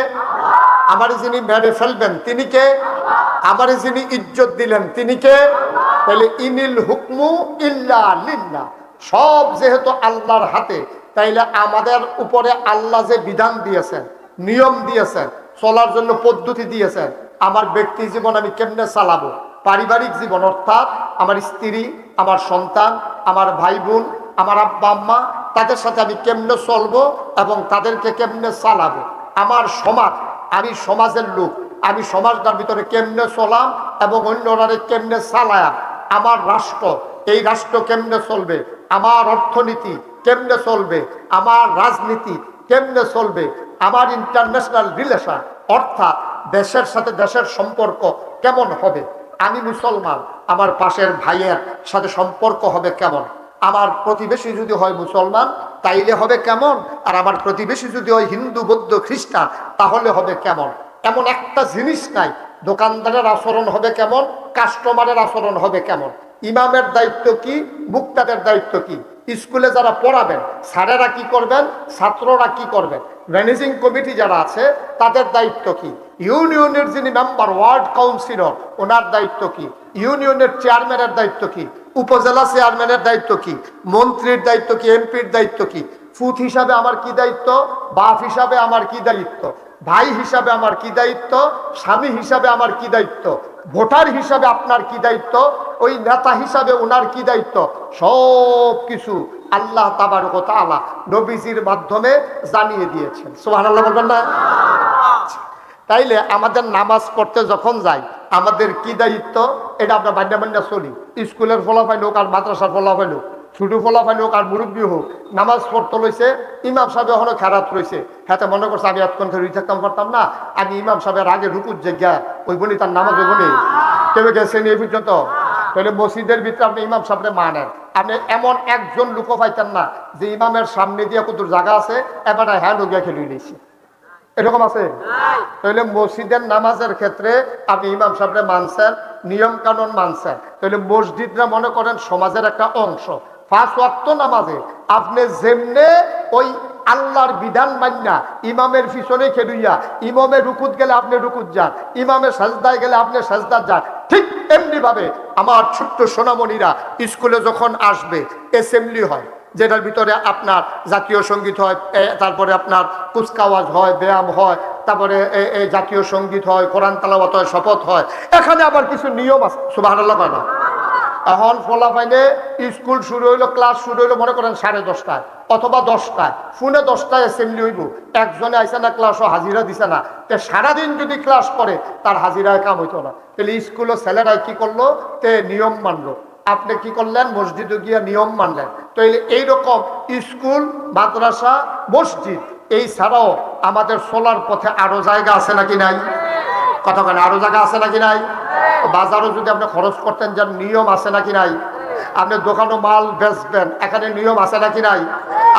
আমারে যিনি মেরে ফেলবেন তিনি কে? আমারে যিনি ইজ্জত দিলেন তিনি কে? তাহলে ইনিল হুকমু ইল্লা লিল্লাহ, সব যেহেতু আল্লাহর হাতে, তাইলে আমাদের উপরে আল্লাহ যে বিধান দিয়েছেন, নিয়ম দিয়েছেন, চলার জন্য পদ্ধতি দিয়েছেন, আমার ব্যক্তি জীবন আমি কেমনে চালাবো, পারিবারিক জীবন অর্থাৎ আমার স্ত্রী, আমার সন্তান, আমার ভাই বোন, আমার আব্বা আম্মা, তাদের সাথে আমি কেমনে চলবো এবং তাদেরকে কেমনে চালাবো, আমার সমাজ, আমি সমাজের লোক, আমি সমাজটার ভিতরে কেমনে চলাম এবং অন্যরা কেমনে চালায়াম, আমার রাষ্ট্র, এই রাষ্ট্র কেমনে চলবে, আমার অর্থনীতি কেমনে চলবে, আমার রাজনীতি কেমনে চলবে, আমার ইন্টারন্যাশনাল রিলেশন অর্থাৎ দেশের সাথে দেশের সম্পর্ক কেমন হবে, আমি মুসলমান, আমার পাশের ভাইয়ের সাথে সম্পর্ক হবে কেমন, আমার প্রতিবেশী যদি হয় মুসলমান তাইলে হবে কেমন, আর আমার প্রতিবেশী যদি হয় হিন্দু বৌদ্ধ খ্রিস্টান তাহলে হবে কেমন। এমন একটা জিনিস নাই। দোকানদারের আচরণ হবে কেমন, কাস্টমারের আচরণ হবে কেমন, ইমামের দায়িত্ব কি, মুক্তাদের দায়িত্ব কি, স্কুলে যারা পড়াবেন স্যারেরা কি করবেন, ছাত্ররা কি করবেন, ম্যানেজিং কমিটি যারা আছে তাদের দায়িত্ব কি, ইউনিয়নের যিনি মেম্বার ওয়ার্ড কাউন্সিলর ওনার দায়িত্ব কি, ইউনিয়নের চেয়ারম্যানের দায়িত্ব কি, উপজেলা চেয়ারম্যানের দায়িত্ব কি, মন্ত্রীর দায়িত্ব কি, এমপির দায়িত্ব কি, ফুথ হিসাবে আমার কি দায়িত্ব, বাপ হিসাবে আমার কি দায়িত্ব, ভাই হিসাবে আমার কি দায়িত্ব, স্বামী হিসাবে আমার কি দায়িত্ব, ভোটার হিসাবে আপনার কি দায়িত্ব, ওই নেতা হিসাবে ওনার কি দায়িত্ব, সব কিছু আল্লাহ তাবারক ওয়া তাআলা নবীজির মাধ্যমে জানিয়ে দিয়েছেন। সুবহানাল্লাহ বলবেন না? তাইলে আমাদের নামাজ পড়তে যখন যাই আমাদের কি দায়িত্ব, এটা আমরা বান্যা বান্যা চলি। স্কুলের ফলাফল হোক আর মাদ্রাসার ফলাফল হোক, ছোটো ফলাফল হোক আর মুরব্বী হোক, নামাজ পড়তে লইছে, ইমাম সাহেব এখনো খেরাত রয়েছে, হাতে মনে করছে আমি এতক্ষণ রুই থাকতাম পারতাম না, আমি ইমাম সাহেবের আগে রুকুর জায়গা ওই বলি তার নামাজ ওই বলি কেউ গেছেন এই পর্যন্ত। তাহলে মসজিদের ভিতরে আপনি ইমাম সাহেবরে মানেন, আপনি এমন একজন লোকও পাইতেন না যে ইমামের সামনে দিয়ে কত জায়গা আছে এবার হ্যাঁ লোকিয়া খেলে নিয়েছে, এরকম আছে? তাহলে মসজিদের নামাজের ক্ষেত্রে আপনি ইমাম সাহেবরে মানছেন, নিয়ম কানুন মানছেন, তাহলে মসজিদরা মনে করেন সমাজের একটা অংশ। 5 ওয়াক্ত নামাজে আপনি যেমনে ওই আল্লাহর বিধান মান্যা ইমামের পিছনে খেলুইয়া, ইমামের রুকুত গেলে আপনি রুকুত যান, ইমামের সাজদায় গেলে আপনি সাজদার যান, ঠিক এমনি ভাবে আমার ছোট্ট সোনামণিরা স্কুলে যখন আসবে অ্যাসেম্বলি হয়, যেটার ভিতরে আপনার জাতীয় সঙ্গীত হয়, তারপরে আপনার কুচকাওয়াজ হয়, ব্যায়াম হয়, তারপরে জাতীয় সঙ্গীত হয়, কোরআন তেলাওয়াত হয়, শপথ হয়, এখানে আবার কিছু নিয়ম আছে। সুবহানাল্লাহ কয় না? এখন ফলাফাইনে স্কুল শুরু হইলো, ক্লাস শুরু হইলো মনে করেন 10:30 অথবা 10টায়, ফোনে 10টায় অ্যাসেম্বলি হইব, একজনে আইসে না ক্লাসও হাজিরা দিছে না, তে সারাদিন যদি ক্লাস করে তার হাজিরায় কাম হইতো না। তাহলে স্কুলও ছেলেরাই কি করলো, তে নিয়ম মানলো, আপনি কি করলেন, মসজিদে গিয়ে নিয়ম মানলেন। তো এইরকম স্কুল, মাদ্রাসা, মসজিদ এই ছাড়াও আমাদের চলার পথে আরো জায়গা আছে নাকি নাই? কথা কেন আরো জায়গা আছে নাকি নাই? বাজারও যদি আপনি খরচ করতেন যার নিয়ম আছে নাকি নাই? আপনি দোকানও মাল বেচবেন, এখানে নিয়ম আছে নাকি নাই?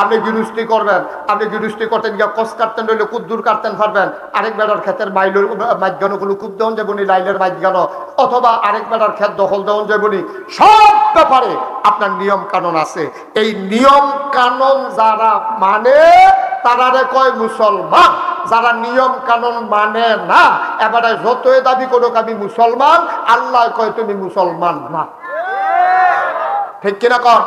আপনি গৃহস্থী করবেন, আপনি গৃহস্থী করতেন গিয়ে কষ কাটতেন রইলে কুদ্দুর কাটতেন পারবেন, আরেক বেড়ার ক্ষেতের মাইলের মাঝগানো কোনো খুব দেওয়ান যাবনি, লাইলের মাঝগানো, অথবা আরেক বেড়ার ক্ষেত দখল দেওয়ান যাবনি, সব ব্যাপারে আপনার নিয়ম কানুন আছে। এই নিয়ম কানুন যারা মানে তারারে কয় মুসলমান, যারা নিয়ম কানুন মানে না এবারে যতই দাবি করুক আমি মুসলমান, আল্লাহ কয় তুমি মুসলমান না। ঠিক কিনা কর?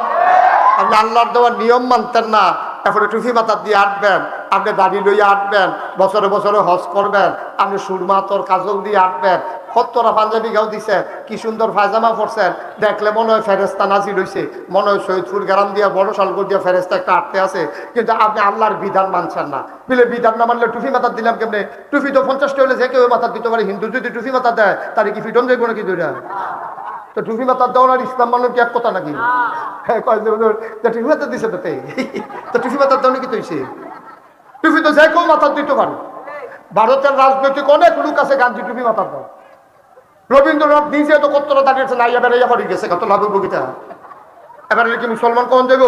আপনি আল্লাহর দেওয়ার নিয়ম মানতেন না, এরপরে টুফি মাথা দিয়ে আটবেন, আপনি দাড়ি লইয়া আটবেন, বছরে বছরে হজ করবেন, আপনি সুরমা তোর কাজল দিয়ে আটবেন, কতটা পাঞ্জাবি গাও দিছে, কি সুন্দর পায়জামা পরছেন, দেখলে মনে হয় ফেরেস্তা নাজির হইছে, মনে হয় সৈয়দপুর গ্রাম দিয়া বড় শালগড় দিয়া ফেরেস্তা একটা আটতে আছে, কিন্তু আপনি আল্লাহর বিধান মানছেন না। বলে বিধান না মানলে টুফি মাথা দিলাম কেমনে? টুফি তো 50টা হলে যে কেউ মাথা দিতে পারে, হিন্দু যদি টুফি মাথা দেয় তাহলে কি ফিটন যাইব নাকি দুইটা? তো টুফি মাথা দেওয়ার আর ইসলাম মানলে কি এক কথা নাকি? হ্যাঁ কয় টুফি মাথা দিছে তো টুফি মাথা দেওয়া কি তৈছে? টুপি তো যে কেউ মাথা দিতে পারে। ভারতের রাজনৈতিক অনেক লোক আছে গান্ধী টুপি মাথা দেয়। রবীন্দ্রনাথ নিজে তো কতটা দাঁড়িয়েছে, নাইয়া বেড়াইয়া পড়ে গেছে কত লাভ বগিতা। এবারে কি মুসলমান কোন দেব?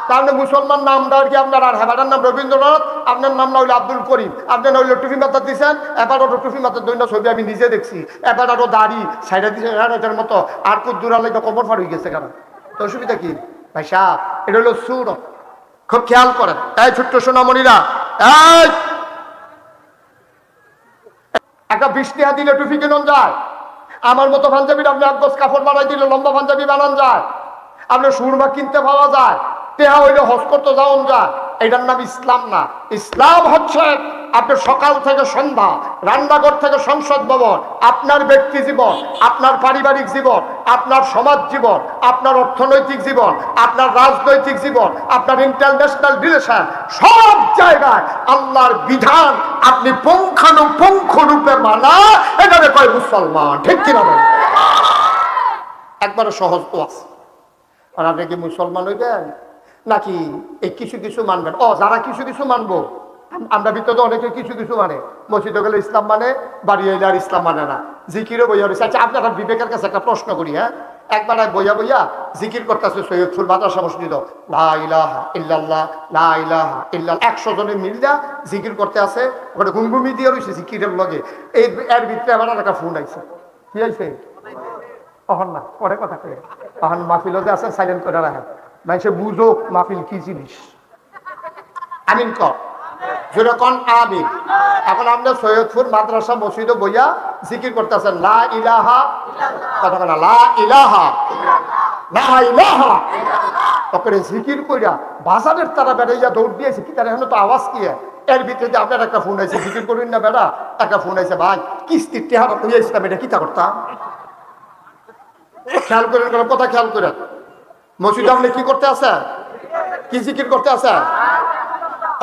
তাহলে মুসলমান নামটা আর কি আপনার, আর হেবাটার নাম রবীন্দ্রনাথ, আপনার নাম না হইলে আব্দুল করিম, আপনি না হইলে টুপি মাথা দিচ্ছেন, এবার ওটা টুপি মাথার দৈন্য ছবি আমি নিজে দেখছি, এবার আরো দাড়ি সাইডে দিচ্ছে এটার মতো, আর খুব দূরালে কবর ফার হয়ে গেছে কেন? তো অসুবিধা কি ভাই সাহ? এটা হলো সুর, খুব খেয়াল করেন। এই ছোট্ট সোনামণিরা, এই একটা 20 টাকা দিলে টুপি কেনন যায়? আমার মতো পাঞ্জাবির আপনি 1 গজ কাপড় বানাই দিলে লম্বা পাঞ্জাবি বানান যায়, আপনি সুরমা কিনতে পাওয়া যায়, টেহা হইলে হজ করতে যাওন যায়। এটার নাম ইসলাম না। ইসলাম হচ্ছে আপনি সকাল থেকে সন্ধ্যা, রান্নাঘর থেকে সংসদ ভবন, আপনার ব্যক্তি জীবন, আপনার পারিবারিক জীবন, আপনার সমাজ জীবন, আপনার অর্থনৈতিক জীবন, আপনার রাজনৈতিক জীবন, আপনার ইন্টারন্যাশনাল রিলেশন, সব জায়গায় আল্লাহর বিধান আপনি পুঙ্খানুপুঙ্খ রূপে মানা, এটাকে কয় মুসলমান। ঠিক কিনা বলেন? একবারে সহজ ওয়াজ। আর আপনি কি মুসলমান হইবেন নাকি এই কিছু কিছু মানবেন? যারা কিছু কিছু মানবো, আমরা ভিতরে অনেকে কিছু কিছু মানে, মসজিদে গেলে ইসলাম মানে, বাড়ি এলে আর ইসলাম মানে না, জিকিরও বইয়া রয়েছে। আচ্ছা আপনারা বিবেকের কাছে একটা প্রশ্ন করি, হ্যাঁ, একবার বইয়া বইয়া জিকির করতেছে সৈয়দপুর মাদ্রাসা মসজিদ, লা ইলাহা ইল্লাল্লাহ লা ইলাহা ইল্লাল্লাহ, 100 জনে মিলিয়া জিকির করতে আছে, ওখানে ঘুমঘুমি দিয়ে রয়েছে জিকিরের লগে। এর ভিতরে আবার একটা ফোন আইছে। কি আইছে? অহন না, পরে কথা কয়ে অহন মাহফিলতে আছে, সাইলেন্ট করে রাখেন, মানুষে বুঝো মাহফিল কি জিনিস। আমিন কর, যেরকম আমিন। এখন আমরা সৈয়দপুর মাদ্রাসা মসজিদে বইয়া জিকির করতেছেন, লা ইলাহা, কথা বলা লা ইলাহা লা ইলাহা, তারপরে জিকির কইরা বাজারের তারা বেড়াইয়া দৌড় দিয়েছে, কি তারা এখন তো আওয়াজ কি? এর ভিতরে আপনার একটা ফোন আছে, জিকির করুন না বেড়া, একটা ফোন আছে, ভাই কিস্তির টেহারা হয়ে ইসলাম, এটা কিতা করতাম? খেয়াল করেন, কোনো কথা খেয়াল করেন। মসজিদে আপনি কি করতে আছে? কি জিকির করতে আছে?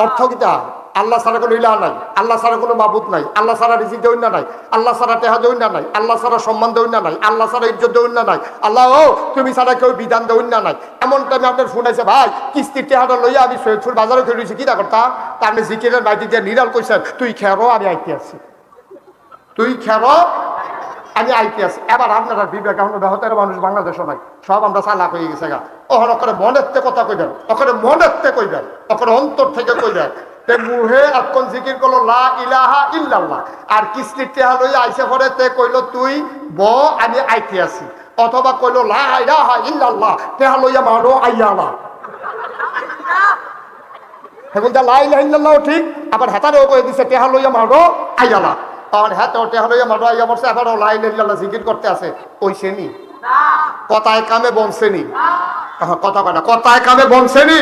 অর্থ কিতা? আল্লাহ ছাড়া কোনো ইলাহ নাই, আল্লাহ ছাড়া কোনো মাবুদ নাই, আল্লাহ ছাড়া রিজিক দেউন না নাই, আল্লাহ ছাড়া টেহা দেউন না নাই, আল্লাহ ছাড়া সম্মান দেউন না নাই, আল্লাহ ছাড়া ইজ্জত দেউন না নাই, আল্লাহ ও তুমি ছাড়া কেউ বিধান দেউন না নাই। এমন টাইমে আপনার ফোন আছে, ভাই কিস্তির টেহাটা লইয়া আমি সৈয়দপুর বাজারে খেয়ে রয়েছি, কিতা করতাম? তা আপনি জিকিরের বাইরে দিয়ে নিরাল কইছেন, তুই খেরো আমি আইতে আছি, তুই খেরো আমি আইতে আছি। এবার আপনারা বিবেক, এখন বেহতের মানুষ বাংলাদেশও নাই, সব আমরা চালাক হয়ে গেছে গা। ওখানে মনের তে কথা কইবেন, ওখানে মনের তে কইবেন, ওখানে অন্তর থেকে কইবেন। মুহে এখন জিকির করলো লা ইলাহা ইল্লাল্লাহ, আর কিস্তির টেহা লইয়া আইসে পরে তে কইলো তুই আমি আইতে আছি, অথবা কইলো লা ইলাহা ইল্লাল্লাহ টেহা লইয়া মারো আইয়ালা। এখন লা ইলাহা ইল্লাল্লাহ ঠিক, আবার হেতারেও কয়ে দিছে টেহা লইয়া মারো আইয়ালা। আর হ্যাঁ তো টেহা লইয়া মারো আইয়া বলছে, এবারও লা ইলাহা ইল্লাল্লাহ জিকির করতে আছে, ওইছে নি কথায় কামে বলছেনি, কথা কয় না, কথায় কামে বলছেনি।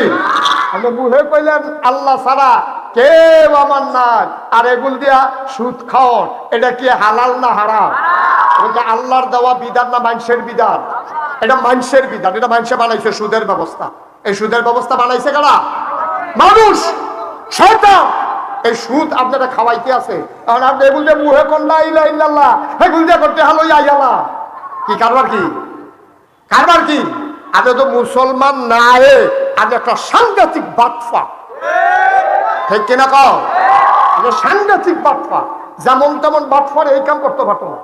আমি মুহে কইলেন আল্লাহ ছাড়া কেউ আমার নাই, আর এগুল দিয়া সুদ খাওয়ার এটা কি হালাল না হারাম? আল্লাহর দেওয়া বিধান না মানুষের বিধান? এটা মানুষের বিধান, এটা মানুষে বানাইছে সুদের ব্যবস্থা। এই সুদের ব্যবস্থা বানাইছে কারা? মানুষ, শয়তান। এই সুদ আপনারা খাওয়াইতে আছে, কারণ আপনি এগুল দিয়ে মুহে কোন লা ইলাহা ইল্লাল্লাহ, এগুল দিয়ে করতে হালো আইয়ালা। কি কারবার? কি কারবার? কি আপনি তো মুসলমান নাই, আপনি একটা সাংঘাতিক বাটফা। ঠিক কিনা কও? সাংঘাতিক বাটফা। যেমন তেমন বাটফার এই কাম করতে পারতো না।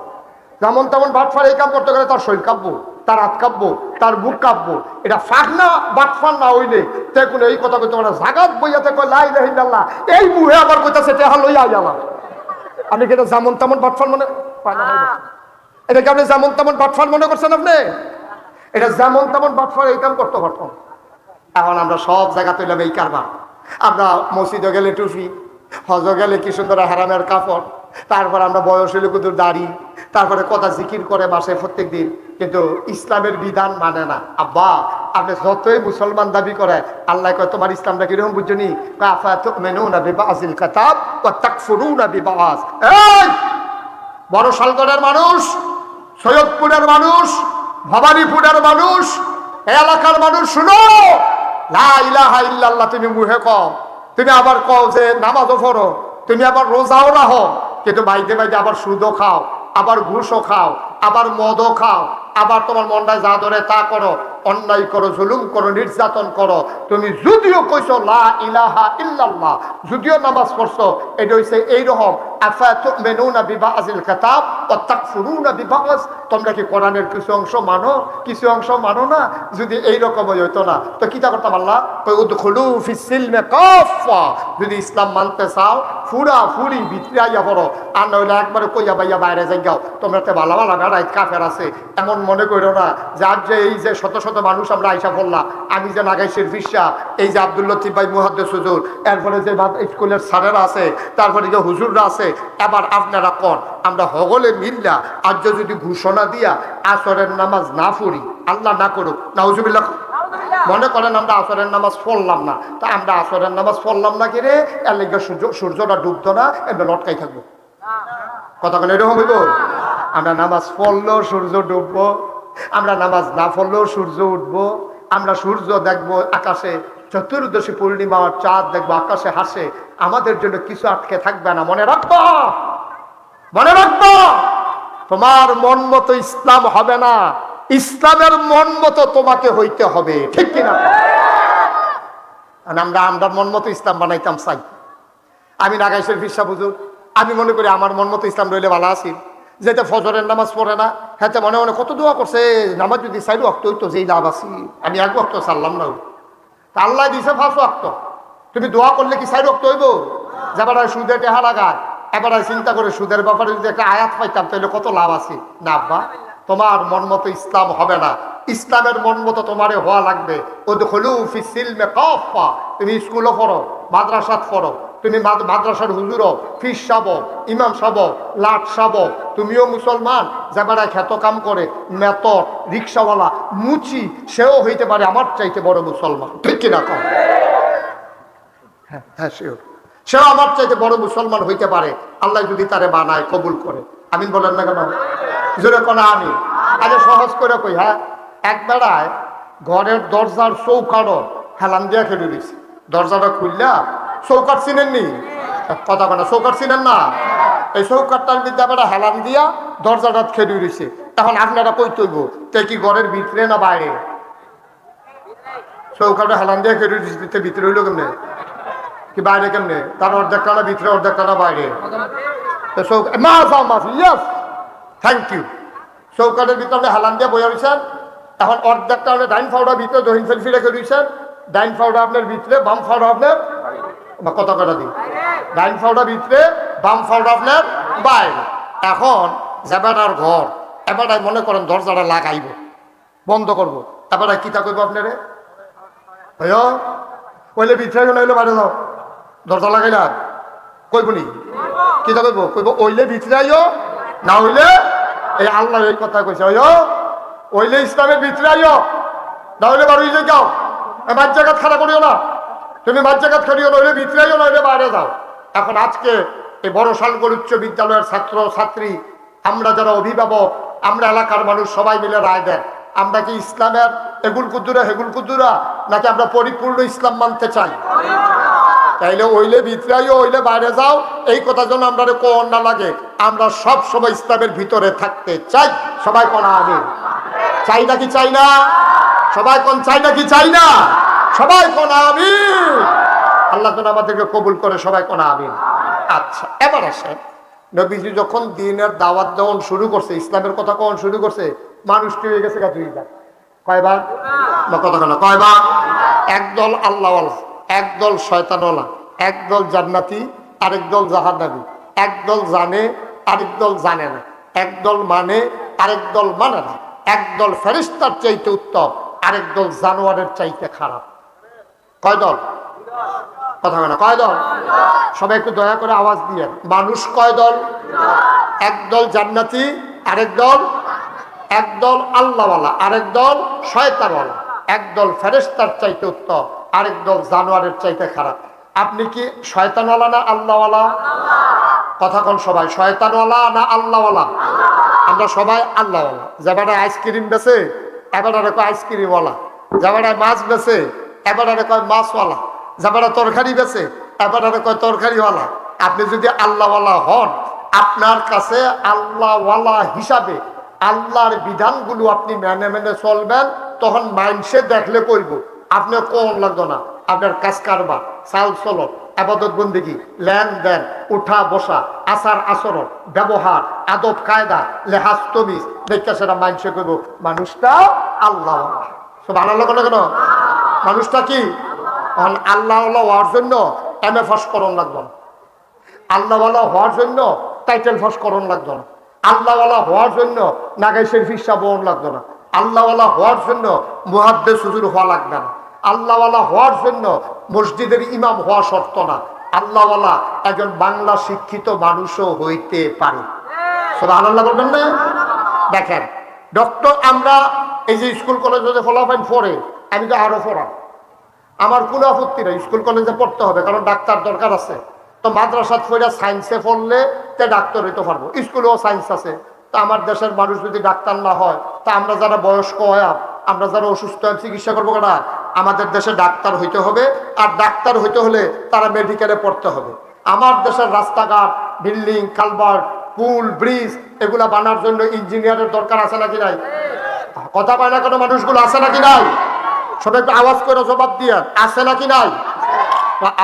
যেমন তেমন বাটফার এই কাম করতে গেলে তার শরীর কাঁপবো, তার হাত কাঁপবো, তার বুক কাঁপবো। এটা ফাঁকনা বাটফার না হইলে দেখুন এই কথা কইতে পারে জাগাত বইয়াতে কয় লা ইলাহা ইল্লাল্লাহ, এই মুহে আবার কইতাছে টেহা লইয়া গেলাম। আপনি কি এটা যেমন তেমন বাটফার মনে এটা কি আপনি যেমন তেমন বাটফার মনে করছেন? আপনি এটা যেমন তেমন বাটফার এই কাম করতে পারতাম। এখন আমরা সব জায়গা তুললাম এই কারবার। আমরা মসজিদে গেলে টুপি, হজ গেলে কি সুন্দর হারামের কাপড়, তারপর আমরা বয়স হলে কুদুর দাড়ি, তারপরে কথা জিকির করে মাসে প্রত্যেক দিন, কিন্তু ইসলামের বিধান মানে না। আব্বা আপনি যতই মুসলমান দাবি করে, আল্লাহ কয় তোমার ইসলামটা কিরকম বুঝছনি? বড় শালগড়ের মানুষ, সৈয়দপুরের মানুষ, ভবানীপুরের মানুষ, এলাকার মানুষ শুনো, লা ইলাহা ইল্লাল্লাহ তুমি মুহে কও, তুমি আবার কও যে নামাজও পড়ো, তুমি আবার রোজাও রাখো, কিন্তু বাইতে বাইতে আবার সুদও খাও, আবার ঘুষও খাও, আবার মদও খাও, আবার তোমার মনটায় যা ধরে তা করো, অন্যায় করো, জুলুম করো, নির্যাতন করো। তুমি যদিও কইছো লা ইলাহা ইল্লাল্লাহ, যদিও নামাজ পড়ছো, এটা হইছে এইরকম আফাতুমিনুনা বিবাযিল কিতাব ওয়া তাকফুরুনা বিবায। তোমরা কি কোরআনের কিছু অংশ মানো, কিছু অংশ মানো না? যদি এইরকম হইতো না তো কিতা করতাম? আল্লাহ কই উদখুলু ফিস সিলমি কাফা, যদি ইসলাম মানতে চাও ফুরা ফুরি ভিতরে আইয়া পড়ো, আর নইলে একবারে কইয়া বাইয়া বাইরে যাই যাও। তোমরা তো ভালো ভালো গাড়াই কাফের আছে এমন মনে করো না। যার যে এই যে শত শত মানুষ আমরা আইসা পড়লাম, আমি যে নাগাইশের ফিসা, এই যে আব্দুল লতিফ ভাই মুহাদ্দিস হুজুর, এরপরে যে স্কুলের স্যারেরা আছে, তারপরে যে হুজুররা আছে, এবার আপনারা কোন আমরা হগলে মিল্লা আজ যদি ঘোষণা দিয়া আসরের নামাজ না পড়ি, আল্লাহ না করুক, নাউজুবিল্লাহ, মনে করেন আমরা আসরের নামাজ পড়লাম না, তা আমরা আসরের নামাজ পড়লাম না কিরে, এর লেগে সূর্যটা ডুবতো না, এবার লটকাই থাকবো। কথা কেন এরকম হইব? আমরা নামাজ পড়লেও সূর্য ডুববো, আমরা নামাজ না পড়লেও সূর্য উঠবো, আমরা সূর্য দেখবো আকাশে, চতুর্দশী পূর্ণিমার চাঁদ দেখবো আকাশে হাসে, আমাদের জন্য কিছু আটকে থাকবে না। মনে রাখবো, মনে রাখবো, তোমার মন মতো ইসলাম হবে না, ইসলামের মন মতো তোমাকে হইতে হবে, ঠিক কিনা? আমরা মন মতো ইসলাম বানাইতাম চাই। আমি নাগাইশের ফিসা বুঝুন, আমি মনে করি আমার মন মতো ইসলাম রইলে ভালো আছি। যেটা ফজরের নামাজ পড়ে না, হ্যাঁ মনে মনে কত দোয়া করছে, নামাজ যদি চাই ওয়াক্ত হইতো যেই লাভ আছি, আমি এক ওয়াক্ত চাললাম না, আল্লাহ দিছে 5 ওয়াক্ত। তুমি দোয়া করলে কি 4 ওয়াক্ত হইব? যাবার সুদে টেহা লাগায়, এবার চিন্তা করে সুদের ব্যাপারে যদি একটা আয়াত পাইতাম তাহলে কত লাভ আছে। না আব্বা, তোমার মন মতো ইসলাম হবে না, ইসলামের মন মতো তোমারে হওয়া লাগবে। উদখুলু ফিস সিলমি কাফা, তুমি স্কুলও পড়ো, মাদ্রাসাত পড়ো, তুমি মাদ্রাসার হুজুরও, ফিস সাব, ইমাম সাব, লাট সাব, তুমিও মুসলমান। যাবারা খ্যাত কাম করে, মেতর, রিক্সাওয়ালা, মুচি, সেও হইতে পারে আমার চাইতে বড় মুসলমান, ঠিক কিনা কম? হ্যাঁ সেও আমার চাইতে বড় মুসলমান হইতে পারে, আল্লাহ যদি তারে বানায়, কবুল করে। আমিন বলেন না কেন? জোরে কোনা আমি। আগে সহজ করে কই, হ্যাঁ এক বেড়ায় ঘরের দরজার চৌকারও হেলান দিয়া খেলে দিয়েছে। দরজাটা খুললা চৌকাট চিনেননি? কথা কথা চৌকাট চিনেন না? এই চৌকাটটার বিদ্যা বেড়া হেলান দিয়া দরজাটা খেলে দিয়েছে। এখন আপনারা কই তৈব, তে কি ঘরের ভিতরে না বাইরে? চৌকাটা হেলান দিয়া খেলে দিতে ভিতরে হইলো কেমনে, কি বাইরে কেমনে? তার অর্ধেক টানা ভিতরে, অর্ধেক টানা বাইরে। Thank you. চৌকাটের ভিতরে হেলান দিয়ে বইয়া রয়েছেন, এখন অর্ধেকটা আপনি ডাইন ফাউডার ভিতরে দহিন সেলফি রেখে দিয়েছেন, ডাইন ফাউডার আপনার ভিতরে, বাম ফাউডার আপনার, কথা কথা দিন, ডাইন ফাউডার ভিতরে, বাম ফাউডার আপনার বাইরে। এখন যাবার ঘর, এবার মনে করেন দরজাটা লাগাইব, বন্ধ করবো, এবার কিতা করবো আপনারে? কইলে ভিতরে নইলে বাইরে যাও, দরজা লাগাইলা কইবনি, কিতা কইব? কইব ওইলে ভিতরে আইও, না হইলে এই আল্লাহ এই কথা কইছে, ওইলে ইসলামের ভিতরে আইও, না হইলে বাড়ি যে যাও, মাঝ জায়গা খাড়া করিও না, তুমি মাঝ জায়গা খাড়িও, নইলে ভিতরে আইও, নইলে বাইরে যাও। এখন আজকে এই বড় শালগড় উচ্চ বিদ্যালয়ের ছাত্র ছাত্রী, আমরা যারা অভিভাবক, আমরা এলাকার মানুষ সবাই মিলে রায় দেন, আমরা কি ইসলামের এগুল কুদ্দুরা হেগুল কুদ্দুরা, নাকি আমরা পরিপূর্ণ ইসলাম মানতে চাই? তাইলে ওইলে ভিতরে আইও, ওইলে বাইরে যাও, এই কথা যেন আমরা কোন না লাগে, আমরা সব সময় ইসলামের ভিতরে থাকতে চাই। সবাই কোন আমি চাই নাকি চাই না? সবাই কোন চাই নাকি চাই না? সবাই কোন আমি। আল্লাহ যেন আমাদেরকে কবুল করে, সবাই কোন আমি। আচ্ছা, এবার আসেন নবীজি যখন দ্বীনের দাওয়াত দেওয়ান শুরু করছে, ইসলামের কথা কখন শুরু করছে, মানুষ কি হয়ে গেছে দুইবার। কয়বার? কথা কেন কয়বার? একদল আল্লাহওয়ালা, একদল শয়তানওয়ালা, একদল জান্নাতি, আরেক দল জাহান্নামী। একদল জানে, আরেক দল জানে না। একদল মানে, আরেক দল মানে না। একদল ফেরেশতার চাইতে উত্তম, আরেক দল জানোয়ারের চাইতে খারাপ। কয় দল? কথা বলে কয় দল? সবাই একটু দয়া করে আওয়াজ দিয়ে। মানুষ কয় দল? একদল জান্নাতি, আরেক দল, একদল আল্লাহওয়ালা, আরেক দল শয়তানওয়ালা। একদল ফেরেশতার চাইতে উত্তম, আরেক দল জানোয়ারের চাইতে খারাপ। আপনি কি শয়তানওয়ালা না আল্লাহওয়ালা? কথা কোন সবাই, শয়তানওয়ালা না আল্লাহওয়ালা? আমরা সবাই আল্লাহওয়ালা। যেবারে আইসক্রিম বেছে এবারে কয় আইসক্রিমওয়ালা, যেবারে মাছ বেছে এবারে কয় মাছওয়ালা, যেবারে তরকারি বেছে এবারে কয় তরকারিওয়ালা। আপনি যদি আল্লাহওয়ালা হন, আপনার কাছে আল্লাহওয়ালা হিসাবে আল্লাহর বিধানগুলো আপনি মেনে মেনে চলবেন, তখন মাইন্ডসে দেখলে কইব আপনি কোন লাগতো না। আপনার কাজ কারবার, চাল চলন, আবাদত বন্দেগী, লেনদেন, উঠা বসা, আচার আচরণ, ব্যবহার, আদব কায়দা, লেহাজ তমিজ দেখে সেটা মাইন্ডসে করব মানুষটা আল্লাহ। সব আল্লাহ কেন কেন মানুষটা কি আল্লাহ হওয়ার জন্য MA পাস করণ লাগতো না। আল্লাহওয়ালা হওয়ার জন্য টাইটেল পাস করণ লাগতো না। আল্লাহওয়ালা হওয়ার জন্য নাগাই শরীফ সাবন লাগতো না। আল্লাহওয়ালা হওয়ার জন্য মুহাদ্দিস হুজুর হওয়া লাগবে না। আল্লাহওয়ালা হওয়ার জন্য মসজিদের ইমাম হওয়া শর্ত না। আল্লাহওয়ালা একজন বাংলা শিক্ষিত মানুষও হইতে পারে। সুবহানাল্লাহ বলবেন না? দেখেন ডক্টর, আমরা এই যে স্কুল কলেজে ফলাফল পড়ে, আমি তো আরো পড়া, আমার কোনো আপত্তি নেই, স্কুল কলেজে পড়তে হবে, কারণ ডাক্তার দরকার আছে। তো মাদ্রাসা পড়ে সায়েন্সে পড়লে তে ডাক্তার হইতে পারবো, স্কুলেও সায়েন্স আছে। তা আমার দেশের মানুষ যদি ডাক্তার না হয়, তা আমরা যারা বয়স্ক হয়, আমরা যারা অসুস্থ হয় চিকিৎসা করবো কেনা? আমাদের দেশে ডাক্তার হইতে হবে, আর ডাক্তার হইতে হলে তারা মেডিকেলে পড়তে হবে। আমার দেশের রাস্তাঘাট, বিল্ডিং, কালভার্ট, পুল, ব্রিজ এগুলা বানার জন্য ইঞ্জিনিয়ারের দরকার আছে নাকি নাই? কথা কয় না কেন মানুষগুলো, আছে নাকি নাই? সবাই একটু আওয়াজ করে জবাব দিয়ে, আছে নাকি নাই?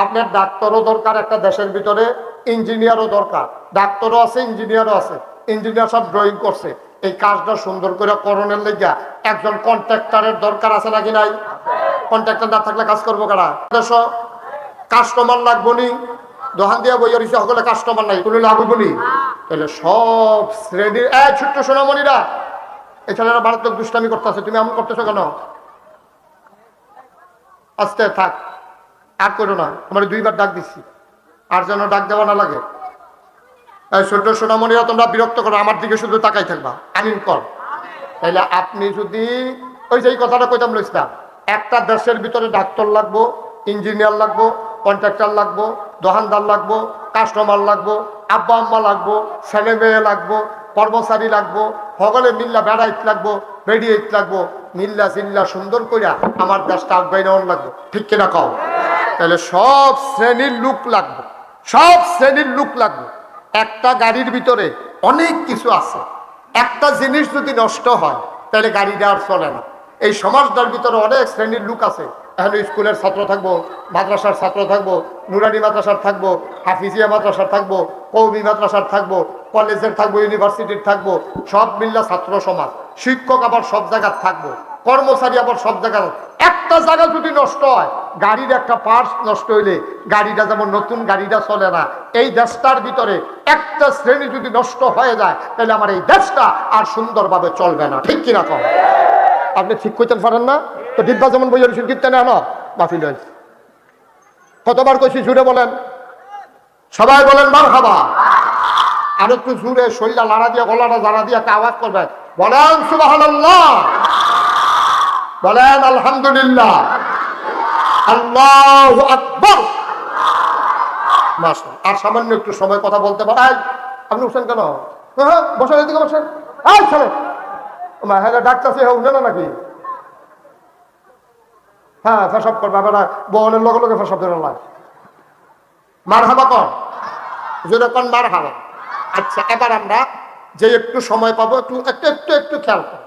আপনার ডাক্তারও দরকার একটা দেশের ভিতরে, ইঞ্জিনিয়ারও দরকার। ডাক্তারও আছে, ইঞ্জিনিয়ারও আছে। ইঞ্জিনিয়ার সব ড্রয়িং করছে, এই কাজটা সুন্দর করে করণের লেগা একজন কন্ট্রাক্টরের দরকার আছে নাকি নাই? কন্ট্রাক্টর না থাকলে কাজ করবো কারা? দেশ কাস্টমার লাগবো নি, দোকান দিয়া বইয়া রয়েছে সকলে কাস্টমার নাই, কোনো লাগবো নি। তাহলে সব শ্রেণীর ছোট্ট সোনামণিরা, এই ছেলেরা মারাত্মক দুষ্টামি করতেছে, তুমি এমন করতেছো কেন? আস্তে থাক, আর করো না, আমার 2বার ডাক দিচ্ছি, আর যেন ডাক দেওয়া না লাগে। এই ছোট্ট সোনামণিরা তোমরা বিরক্ত করো, আমার দিকে শুধু তাকাই থাকবা, আমিন কর। তাইলে আপনি যদি ওই যে এই কথাটা কইতাম লইছিলাম, একটা দেশের ভিতরে ডাক্তার লাগবো, ইঞ্জিনিয়ার লাগবো, কন্ট্রাক্টর লাগবো, দোকানদার লাগবো, কাস্টমার লাগবো, আব্বা আম্মা লাগবো, ছেলে মেয়ে লাগবো, কর্মচারী লাগবো, সকলে মিল্লা বেড়াইত লাগবো, বেড়িয়েত লাগবো, মিল্লা চিল্লা সুন্দর কইরা আমার দেশটা আগাই নেওয়ার লাগবো। ঠিক কিনা কও? তাহলে সব শ্রেণীর লোক লাগবে, সব শ্রেণীর লোক লাগবে। একটা গাড়ির ভিতরে অনেক কিছু আছে, একটা জিনিস যদি নষ্ট হয় তাহলে গাড়িটা আর চলে না। এই সমাজটার ভিতরে অনেক শ্রেণীর লোক আছে। এখন স্কুলের ছাত্র থাকবো, মাদ্রাসার ছাত্র থাকবো, নুরানি মাদ্রাসার থাকবো, হাফিজিয়া মাদ্রাসার থাকবো, কওমি মাদ্রাসার থাকবো, কলেজের থাকবো, ইউনিভার্সিটির থাকবো, সব মিল্লা ছাত্র সমাজ। শিক্ষক আবার সব জায়গায় থাকবো, কর্মচারী আবার সব জায়গায়। একটা জায়গা যদি নষ্ট হয়, গাড়ির একটা পার্টস নষ্ট হইলে গাড়িটা যেমন নতুন গাড়িটা চলে না, এই দেশটার ভিতরে একটা শ্রেণী যদি নষ্ট হয়ে যায় তাহলে আমার এই দেশটা আর সুন্দরভাবে চলবে না। ঠিক কিনা কম? আপনি ঠিক করতে পারেন না তো? ডিব্বা যেমন বইয়ের কীর্তনে আনো বাতিল হয়েছে। কতবার কইছি জুড়ে বলেন, সবাই বলেন মারহাবা। আর একটু জুড়ে শরীরটা লাড়া দিয়ে, গলাটা জাড়া দিয়ে একটা আওয়াজ করবেন, বলেন সুবহানাল্লাহ, বলেন আলহামদুলিল্লাহ, আল্লাহু আকবার। মাশাআল্লাহ। আর সামান্য একটু সময় কথা বলতে পারেন। আপনি উঠছেন কেন? হ্যাঁ বসেন, এদিকে বসেন। এই চলো হ্যাঁ ডাক্তারছে, হ্যাঁ উঠে না নাকি? হ্যাঁ ফেসব করবে, আপনারা বহনের লগে লগে ফেসব ধরে লাগে। মারহাবা কর, যদি কোন মারহাবা। আচ্ছা এবার আমরা যে একটু সময় পাবো একটু একটু একটু একটু খেয়াল করো,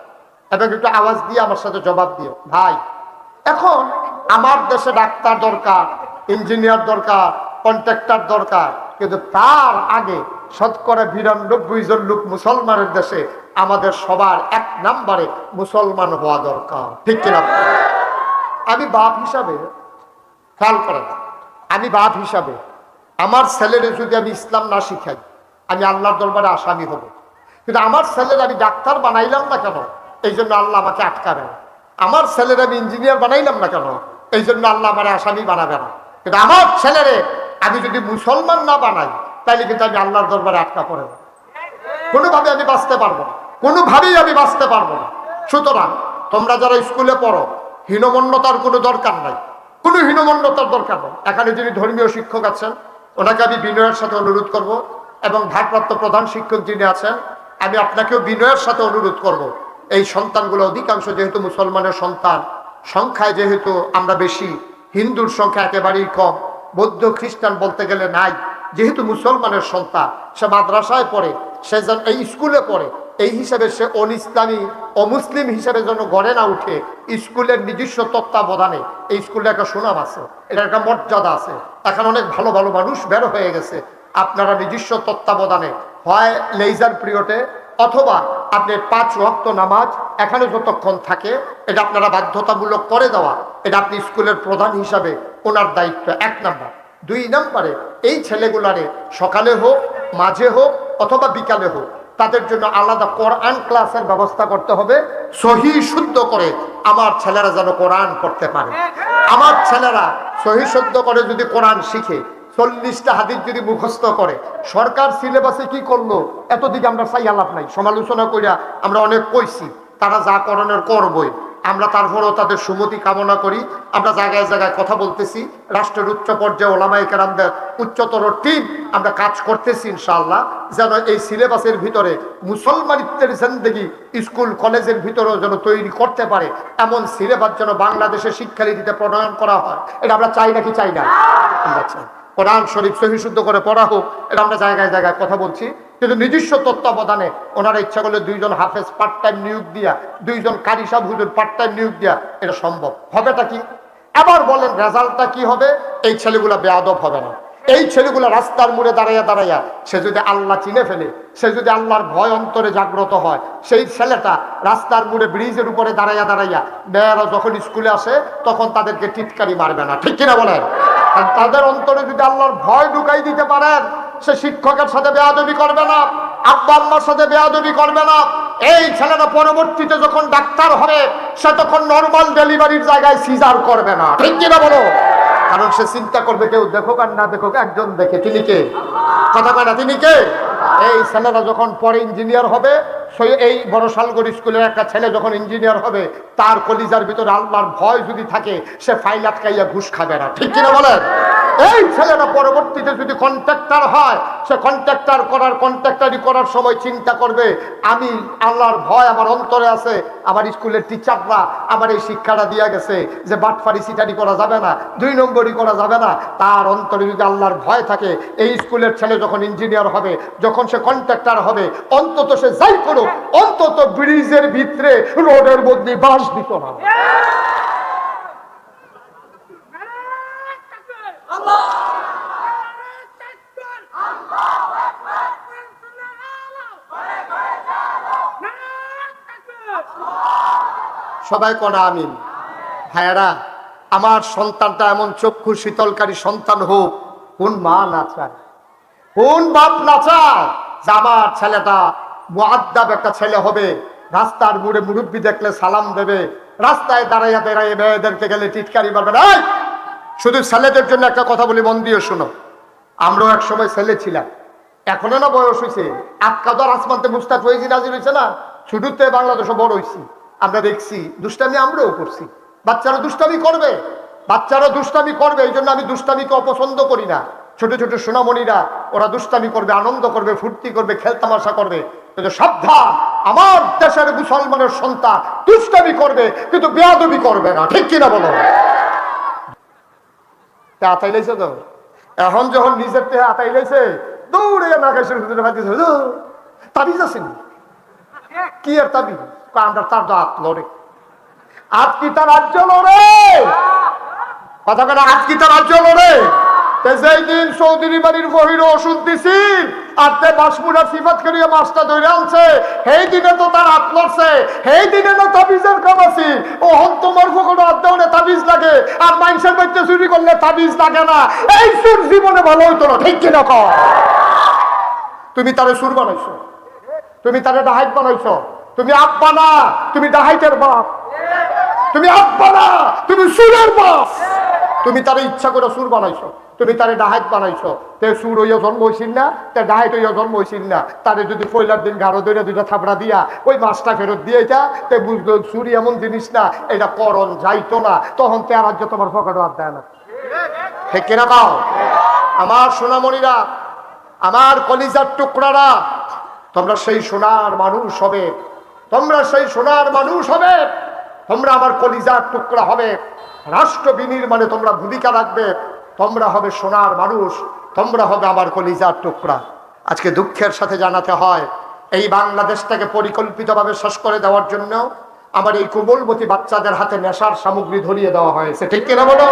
এবং একটু আওয়াজ দিয়ে আমার সাথে জবাব দিও। ভাই এখন আমার দেশে ডাক্তার দরকার, ইঞ্জিনিয়ার দরকার, কন্ট্রাক্টর দরকার, কিন্তু তার আগে শতকরা 92 জন লোক মুসলমানের দেশে আমাদের সবার 1 নম্বরে মুসলমান হওয়া দরকার, ঠিক কিনা? আমি বাপ হিসাবে খেয়াল করেন, আমি বাপ হিসাবে আমার ছেলেরে যদি আমি ইসলাম না শিখাই, আমি আল্লাহর দরবারে আসামি হব। কিন্তু আমার ছেলের আমি ডাক্তার বানাইলাম না কেন, এই জন্য আল্লাহ আমাকে আটকাবে না। আমার ছেলের আমি ইঞ্জিনিয়ার বানাইলাম না কেন, এই জন্য আল্লাহ আমার আসামি বানাবে না। কিন্তু আমার ছেলেরে আমি যদি মুসলমান না বানাই, তাইলে কিন্তু আমি আল্লাহর দরবারে আটকা পড়ে না, কোনোভাবে আমি বাঁচতে পারবো না, কোনোভাবেই আমি বাঁচতে পারবো না। সুতরাং তোমরা যারা স্কুলে পড়ো, হীনমন্যতার কোনো দরকার নাই, কোনো হীনমন্যতার দরকার নেই। এখানে যিনি ধর্মীয় শিক্ষক আছেন, ওনাকে আমি বিনয়ের সাথে অনুরোধ করব, এবং ভারপ্রাপ্ত প্রধান শিক্ষক যিনি আছেন, আমি আপনাকেও বিনয়ের সাথে অনুরোধ করব, এই সন্তানগুলো অধিকাংশ যেহেতু মুসলমানের সন্তান, সংখ্যায় যেহেতু আমরা বেশি, হিন্দুর সংখ্যা একেবারেই কম, বৌদ্ধ খ্রিস্টান বলতে গেলে নাই, যেহেতু মুসলমানের সন্তান, সে মাদ্রাসায় পড়ে, সে যেন এই স্কুলে পড়ে, এই হিসাবে সে অনিসলামী অমুসলিম হিসাবে যেন গড়ে না উঠে, স্কুলের নিজস্ব তত্ত্বাবধানে এই স্কুলে একটা সুনাম আছে, এটা একটা মর্যাদা আছে। এখন অনেক ভালো ভালো মানুষ বের হয়ে গেছে। আপনারা নিজস্ব তত্ত্বাবধানে হয় লেজার পিরিয়ডে অথবা আপনি 5 ওয়াক্ত নামাজ এখানে যতক্ষণ থাকে, এটা আপনারা বাধ্যতামূলক করে দেওয়া, এটা আপনি স্কুলের প্রধান হিসাবে ওনার দায়িত্ব 1 নাম্বার। 2 নাম্বারে এই ছেলেগুলারে সকালে হোক, মাঝে হোক অথবা বিকালে হোক, তাদের জন্য আলাদা কোরআন ক্লাসের ব্যবস্থা করতে হবে, সহি শুদ্ধ করে আমার ছেলেরা যেন কোরআন পড়তে পারে। আমার ছেলেরা সহি শুদ্ধ করে যদি কোরআন শিখে, 40টা হাদিস যদি মুখস্থ করে, সরকার সিলেবাসে কি করলো এতদিকে আমরা চাই আলাপ নাই, সমালোচনা কইরা আমরা অনেক কইছি, তারা যা করণের করবই, আমরা তারপরেও তাদের সুমতি কামনা করি। আমরা জায়গায় জায়গায় কথা বলতেছি, রাষ্ট্রের উচ্চ পর্যায়ে ওলামায়ে কেরামদের উচ্চতর টিম আমরা কাজ করতেছি ইনশাআল্লাহ, যেন এই সিলেবাসের ভিতরে মুসলমানিত্বের জিন্দেগি স্কুল কলেজের ভিতরেও যেন তৈরি করতে পারে, এমন সিলেবাস যেন বাংলাদেশের শিক্ষানীতিতে প্রণয়ন করা হয়। এটা আমরা চাই নাকি চাই না? আমরা চাই। কোরআন শরীফ সহি শুদ্ধ করে পড়া হোক, এটা আমরা জায়গায় জায়গায় কথা বলছি। কিন্তু নিজস্ব তত্ত্বাবধানে ওনারা ইচ্ছা করলে 2 জন হাফেজ পার্ট টাইম নিয়োগ দিয়া, 2 জন কারি সাহেব হুজুর পার্ট টাইম নিয়োগ দিয়া, এটা সম্ভব। হবেটা কি? আবার বলেন রেজাল্টটা কি হবে? এই ছেলেগুলা বেয়াদব হবে না। এই ছেলেগুলা রাস্তার মোড়ে দাঁড়াইয়া দাঁড়াইয়া সে যদি আল্লাহ চিনে ফেলে, সে যদি আল্লাহর ভয় অন্তরে জাগ্রত হয়, সেই ছেলেটা রাস্তার মোড়ে ব্রিজের উপরে দাঁড়াইয়া দাঁড়াইয়া মেয়েরা যখন স্কুলে আসে তখন তাদেরকে টিটকারি মারবে না, ঠিক কিনা বলেন? তাদের অন্তরে যদি আল্লাহর ভয় ঢুকাই দিতে পারেন, সে শিক্ষকের সাথে বেয়াদবি করবে না, আব্বা আম্মার সাথে বেয়াদবি করবে না। এই ছেলেটা পরবর্তীতে যখন ডাক্তার হবে, সে তখন নর্মাল ডেলিভারির জায়গায় সিজার করবে না, ঠিক কিনা বলো? কারণ সে চিন্তা করবে কেউ দেখুক আর না দেখুক, একজন দেখে, তিনি কে? কথা কয় না, তিনি কে? এই ছেলেরা যখন পরে ইঞ্জিনিয়ার হবে, এই বড় শালগড় স্কুলের একটা ছেলে যখন ইঞ্জিনিয়ার হবে, তার কলিজার ভিতরে আল্লাহর ভয় যদি থাকে, সে ফাইল আটকাইয়া ঘুষ খাবে না, ঠিক কিনা বলেন? এই ছেলেরা পরবর্তীতে যদি কন্ট্রাক্টর হয়, সে কন্ট্রাক্টরি করার সময় চিন্তা করবে, আমি আল্লাহর ভয় আমার অন্তরে আছে, আমার স্কুলের টিচাররা আমার এই শিক্ষাটা দিয়া গেছে যে বাটফারি সিটারি করা যাবে না, 2 নম্বরই করা যাবে না। তার অন্তরে যদি আল্লাহর ভয় থাকে, এই স্কুলের ছেলে যখন ইঞ্জিনিয়ার হবে, যখন সে কন্ট্রাক্টর হবে, অন্তত সে যাই করুক, অন্তত ব্রিজের ভিতরে রোডের মধ্যে বাস দিত না। সবাই কোনা আমিন। ভাইয়েরা, আমার সন্তানটা এমন চক্ষু শীতলকারী সন্তান হোক, কোন মা না চায়, কোন বাপ না চায় যে আমার ছেলেটা মুআদ্দাব একটা ছেলে হবে, রাস্তার মোড়ে মুরব্বি দেখলে সালাম দেবে, রাস্তায় দাঁড়াইয়া দাঁড়াইয়া মেয়েদেরকে গেলে টিটকারি মারবে না। শুধু ছেলেদের জন্য একটা কথা বলি, মন দিয়ে শোনো। আমরাও এক সময় ছেলে ছিলাম, এখনো না বয়স হয়েছে, আটকাদর আসমানতে মুস্তাক হয়েছি, নাজির হয়েছে না, শুধুতে বাংলাদেশে বড় হয়েছি, আমরা দেখছি দুষ্টামি আমরাও করছি। বাচ্চারা দুষ্টামি করবে, বাচ্চারা দুষ্টামি করবে, এই জন্য আমি দুষ্টামিকে অপছন্দ করি না। ছোট ছোট সোনামণিরা ওরা দুষ্টামি করবে, আনন্দ করবে, ফুর্তি করবে, খেলতামাশা করবে, কিন্তু সাবধান, আমার দেশের মুসলমানের সন্তান দুষ্টামি করবে কিন্তু বেয়াদবি করবে না, ঠিক কিনা বলো? আতাই লাইছে তো, এখন যখন নিজের থেকে আতাই লাইছে, দৌড়ে নাকাশের ভিতরে ভাবতেছে তাবিজ আছেন কি? আর তাবিজ আমরা তার তো হাত লড়ে, আজ কি তার রাজ্য লড়ে? কথা কেন, আজ কি তার রাজ্য লড়ে? যেই দিন চৌধুরী বাড়ির গহির ওষুধ দিছি আর তে বাসমুড়া সিফাত করিয়া মাছটা ধরে আনছে, সেই দিনে তো তার হাত লড়ছে, সেই দিনে না তাবিজের কাম আছে। ও হন তোমার পকেটে হাত দেওয়া তাবিজ লাগে, আর মানুষের বাড়িতে চুরি করলে তাবিজ লাগে না। এই সুর জীবনে ভালো হইতো না, ঠিক কিনা কও? তুমি তারে সুর বানাইছো, তুমি তারে ডাহাইত বানাইছো। তুমি আব্বা না, তুমি ডাহাইতের বাপ। তুমি আব্বা না, তুমি সুরের বাপ। তুমি তারে ইচ্ছা করে সুর বানাইছো, তুমি তারে ডাহাইত বানাইছো। তে সুর হইয়া জন্ম হইছিল না, তে ডাহাইত হইয়া জন্ম হইছিল না। তারে যদি পয়লার দিন গাঢ় ধরে দুইটা থাপড়া দিয়া ওই মাছটা ফেরত দিয়ে এটা, তে বুঝলো সুর এমন জিনিস না, এটা করণ যাইতো না। তখন তে আর রাজ্য তোমার পকেটে হাত দেয় না, ঠিক কিনা কাও? আমার সোনামণিরা, আমার কলিজার টুকরারা, তোমরা সেই সোনার মানুষ হবে, তোমরা সেই সোনার মানুষ হবে, তোমরা আমার কলিজার টুকরা হবে। রাষ্ট্র বিনির্মাণে তোমরা ভূমিকা রাখবে, তোমরা হবে সোনার মানুষ, তোমরা হবে আমার কলিজার টুকরা। আজকে দুঃখের সাথে জানাতে হয়, এই বাংলাদেশটাকে পরিকল্পিতভাবে শেষ করে দেওয়ার জন্য আমার এই কোমলবতী বাচ্চাদের হাতে নেশার সামগ্রী ধরিয়ে দেওয়া হয়েছে, ঠিক কিনা বলো?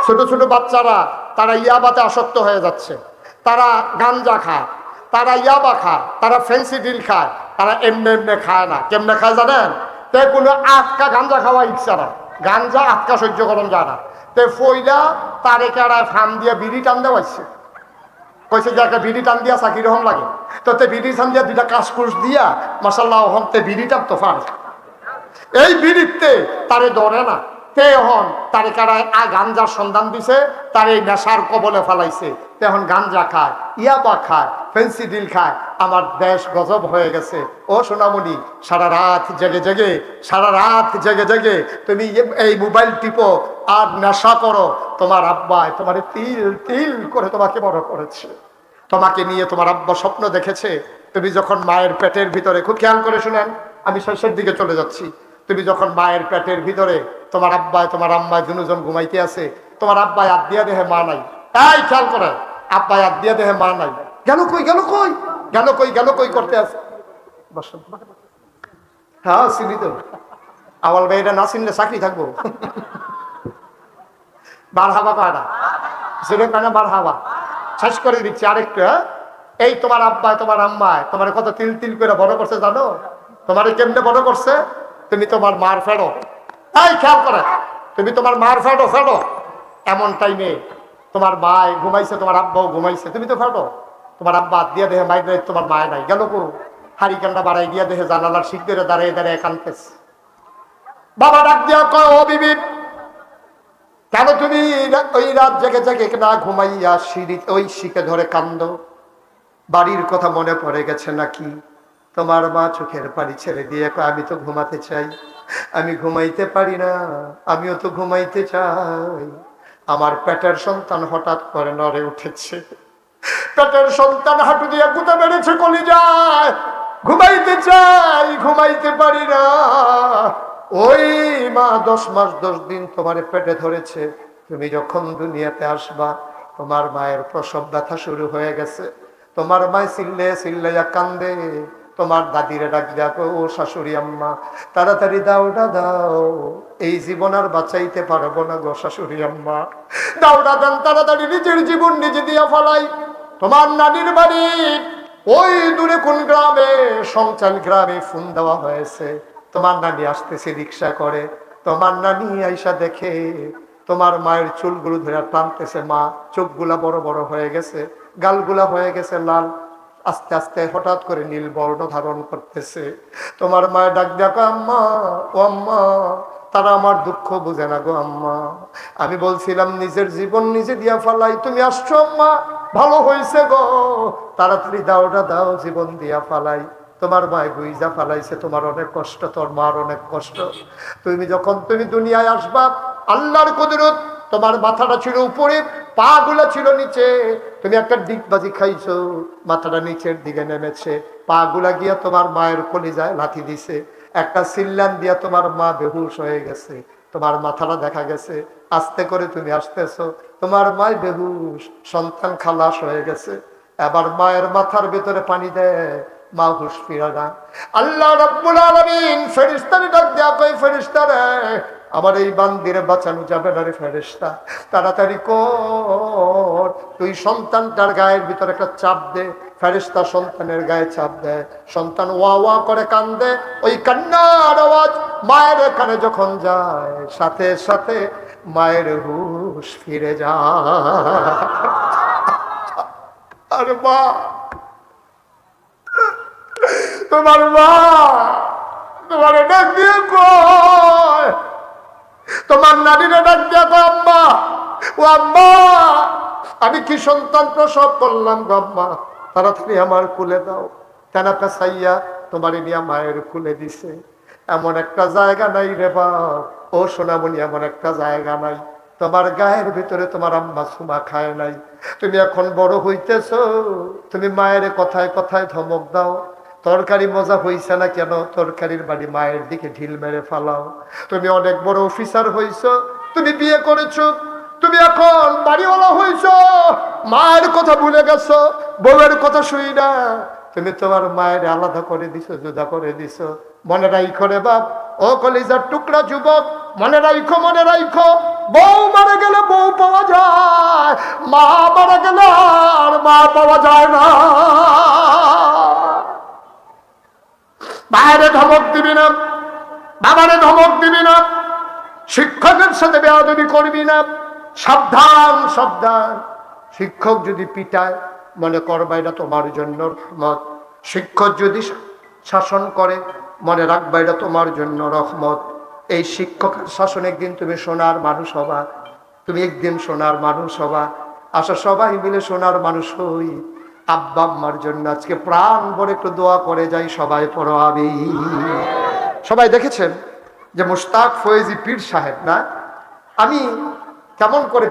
ছোট ছোট বাচ্চারা তারা ইয়াবাতে আসক্ত হয়ে যাচ্ছে, তারা গাঞ্জা খায়, তারা ইয়াবা খায়, তারা ফেন্সিডিল খায়, তারা এমনি এমনি খায় না। কেমনে খায় জানেন? তে কোনো আটকা গাঞ্জা খাওয়া ইচ্ছা না, গাঞ্জা আটকা সহ্য করণ যায় না। তে ফইলা তারে কেড়ায় ফান দিয়ে বিড়ি টান দেওয়াইছে, কইছে যে একটা বিড়ি টান দিয়া চাকি রকম লাগে, তো তে বিড়ি টান দিয়া দুইটা কাশকুশ দিয়া মাসাল্লাহ হন তে বিড়ি টান তো পারে। এই বিড়িতে তারে ধরে না, তে হন তারে কারায় গাঞ্জার সন্ধান দিছে, তার এই নেশার কবলে ফেলাইছে। এখন গাঞ্জা খায়, ইয়াবা খায়, ফেন্সিডিল খায়। আমার দেশ গজব হয়ে গেছে। ও সোনামণি, সারা রাত জেগে জেগে, সারা রাত জেগে জেগে তুমি এই মোবাইল টিপো আর নেশা করো। তোমার আব্বাই তোমার তিল তিল করে তোমাকে বড় করেছে, তোমাকে নিয়ে তোমার আব্বা স্বপ্ন দেখেছে। তুমি যখন মায়ের পেটের ভিতরে, খুব খেয়াল করে শুনেন, আমি শেষের দিকে চলে যাচ্ছি। তুমি যখন মায়ের পেটের ভিতরে তোমার আব্বাই তোমার আম্মায় দুজন ঘুমাইতে আছে, তোমার আব্বাই হাত দিয়া দেহে মা নাই। তাই খেয়াল করে, আব্বাই হাত দিয়া দেহে মা নাই। গেল কই গেল কই গেল কই গেল কই করতে আছে। হ্যাঁ চিনি তো, আওয়াল ভাই, এটা না চিনলে চাকরি থাকবো। বার হাবা পায় না, সেটা পায় না, বার হাবা শেষ করে দিচ্ছি আরেকটু। এই তোমার আব্বাই তোমার আম্মায় তোমার কত তিল তিল করে বড় করছে জানো? তোমার কেমনে বড় করছে? তুমি তোমার মার ফেরো। তাই খেয়াল করে, তুমি তোমার মার ফেরো ফেরো। এমন টাইমে তোমার মায় ঘুমাইছে, তোমার আব্বাও ঘুমাইছে, তুমি তো ফেরো। তোমার আব্বা হাত দিয়া দেহে মায়ের নাই, তোমার মায় নাই। গেল কো? হারিকেনটা বাড়াই দিয়া দেহে জানালার শিখ ধরে দাঁড়িয়ে দাঁড়িয়ে কানতেছে। বাবা ডাক দিয়া কয়, ও বিবি, কেন তুমি ওই রাত জেগে জেগে না ঘুমাইয়া সিঁড়ি ওই শিখে ধরে কান্দ? বাড়ির কথা মনে পড়ে গেছে নাকি? তোমার মা চোখের পানি ছেড়ে দিয়ে কয়, আমি তো ঘুমাতে চাই, আমি ঘুমাইতে পারি না, আমিও তো ঘুমাইতে চাই। আমার পেটের সন্তান হঠাৎ করে নড়ে উঠেছে, পেটের সন্তান হাঁটু দিয়ে গুঁতে মেরেছে কলিজায়। ঘুমাইতে চাই, ঘুমাইতে পারি না। ওই মা 10 মাস 10 দিন তোমার পেটে ধরেছে। তুমি যখন দুনিয়াতে আসবা, তোমার মায়ের প্রসব ব্যথা শুরু হয়ে গেছে। তোমার মায় চিল্লে চিল্লাইয়া কান্দে। তোমার দাদিরে ডাক দেখো, ও শাশুড়ি আম্মা, তাড়াতাড়ি দাওটা দাও, এই জীবন আর বাঁচাইতে পারবো না গো শাশুড়ি আম্মা, দাওটা দেন তাড়াতাড়ি, নিজের জীবন নিজে দিয়া ফেলাই। তোমার নানির বাড়ি ওই দূরে কোন গ্রামে, সংচাল গ্রামে ফোন দেওয়া হয়েছে। তোমার নানি আসতেছে রিক্সা করে। তোমার নানি আইসা দেখে তোমার মায়ের চুলগুলো ধরে টানতেছে। মা চোখগুলা বড় বড় হয়ে গেছে, গালগুলা হয়ে গেছে লাল, আস্তে আস্তে হঠাৎ করে নীল বর্ণ ধারণ করতেছে। তোমার মায়ের ডাক দেখো, আম্মা, ও আম্মা, তারা আমার দুঃখ বুঝে না গো আম্মা। আমি বলছিলাম নিজের জীবন নিজে দিয়া ফালাই, তুমি আসছো আম্মা, ভালো হয়েছে গো, তাড়াতাড়ি দাওটা দাও, জীবন দিয়া ফালাই। তোমার মায় গুইজা ফালাইছে, তোমার অনেক কষ্ট, তোর মার অনেক কষ্ট। তুমি যখন তুমি দুনিয়ায় আসবা, আল্লাহর কুদরত, তোমার মাথাটা ছিল উপরে, পা গুলা ছিল নিচে। তুমি একটা ডিগবাজি খাইছো, মাথাটা নিচের দিকে নেমেছে, পা গুলা গিয়া তোমার মায়ের কলিজায় লাথি দিছে। একটা সিল্লান দিয়া তোমার মা বেহুশ হয়ে গেছে, তোমার মাথাটা দেখা গেছে। আস্তে করে তুমি আসতেছো, তোমার মায় বেহুশ, সন্তান খালাস হয়ে গেছে। এবার মায়ের মাথার ভেতরে পানি দেয়, মা হুশ ফিরে না। আল্লাহ রাব্বুল আলামিন ফেরেশতারে ডাক দেয়া কই, ফেরেশতারে আমার এই বান্দিরে বাঁচানো যাবে না রে ফেরেশতা, তাড়াতাড়ি কর, তুই সন্তানটার গায়ের ভিতরে একটা চাপ দে। ফেরেশতা সন্তানের গায়ে চাপ দেয়, সন্তান ওয়া ওয়া করে কান্দে। ওই কান্নার আওয়াজ মায়ের কানে যখন যায়, সাথে সাথে মায়ের হুঁশ ফিরে যায়। আর মা, তোমার মা তোমার ডাক দিয়ে কয়, তোমার নারীরা ডাক দিয়ে কয়, আম্মা, ও আম্মা, আমি কি সন্তান প্রসব করলাম গো আম্মা, তাড়াতাড়ি আমার কুলে দাও। তেনা পেঁচাইয়া তোমার নিয়ে মায়ের কুলে দিছে। এমন একটা জায়গা নাই রে বাপ, ও সোনামণি, এমন একটা জায়গা নাই তোমার গায়ের ভিতরে তোমার আম্মা সুমা খায় নাই। তুমি এখন বড় হইতেছ, তুমি মায়ের কথায় কথায় ধমক দাও। তরকারি মজা হইছে না কেন, তরকারির বাড়ি মায়ের দিকে ঢিল মেরে ফালাও। তুমি অনেক বড় অফিসার হইছ, তুমি বিয়ে করেছো, তুমি এখন বাড়িওয়ালা হইছ, মায়ের কথা ভুলে গেছো, বউয়ের কথা শুই না। তুমি তোমার মায়ের আলাদা করে দিছো, জুদা করে দিছো। মনে রাইখো রে বাপ, ও কলিজার টুকরা যুবক, মনে রাইখো, মনে রাইখো, বউ মারা গেলে বউ পাওয়া যায়, মা মারা গেলে আর মা পাওয়া যায় না। মায়েরে ধমক দিবি না, বাবারে ধমক দিবি না, শিক্ষকের সাথে বেয়াদবি করবি না। সাবধান, সাবধান। শিক্ষক যদি পিটায়, মনে করবা এটা তোমার জন্য রহমত। শিক্ষক যদি শাসন করে, মনে রাখবা এটা তোমার জন্য রহমত। এই শিক্ষকের শাসন একদিন তুমি সোনার মানুষ হবা, তুমি একদিন সোনার মানুষ হবা। আসা সবাই মিলে সোনার মানুষ হই। আব্বা আম্মার জন্য আজকে প্রাণ ভরে একটু দোয়া করে যাই, সবাই পড়ো আমিন। সবাই দেখেছেন যে মুশতাক ফয়েজি পীর সাহেব না, আমি কেমন করে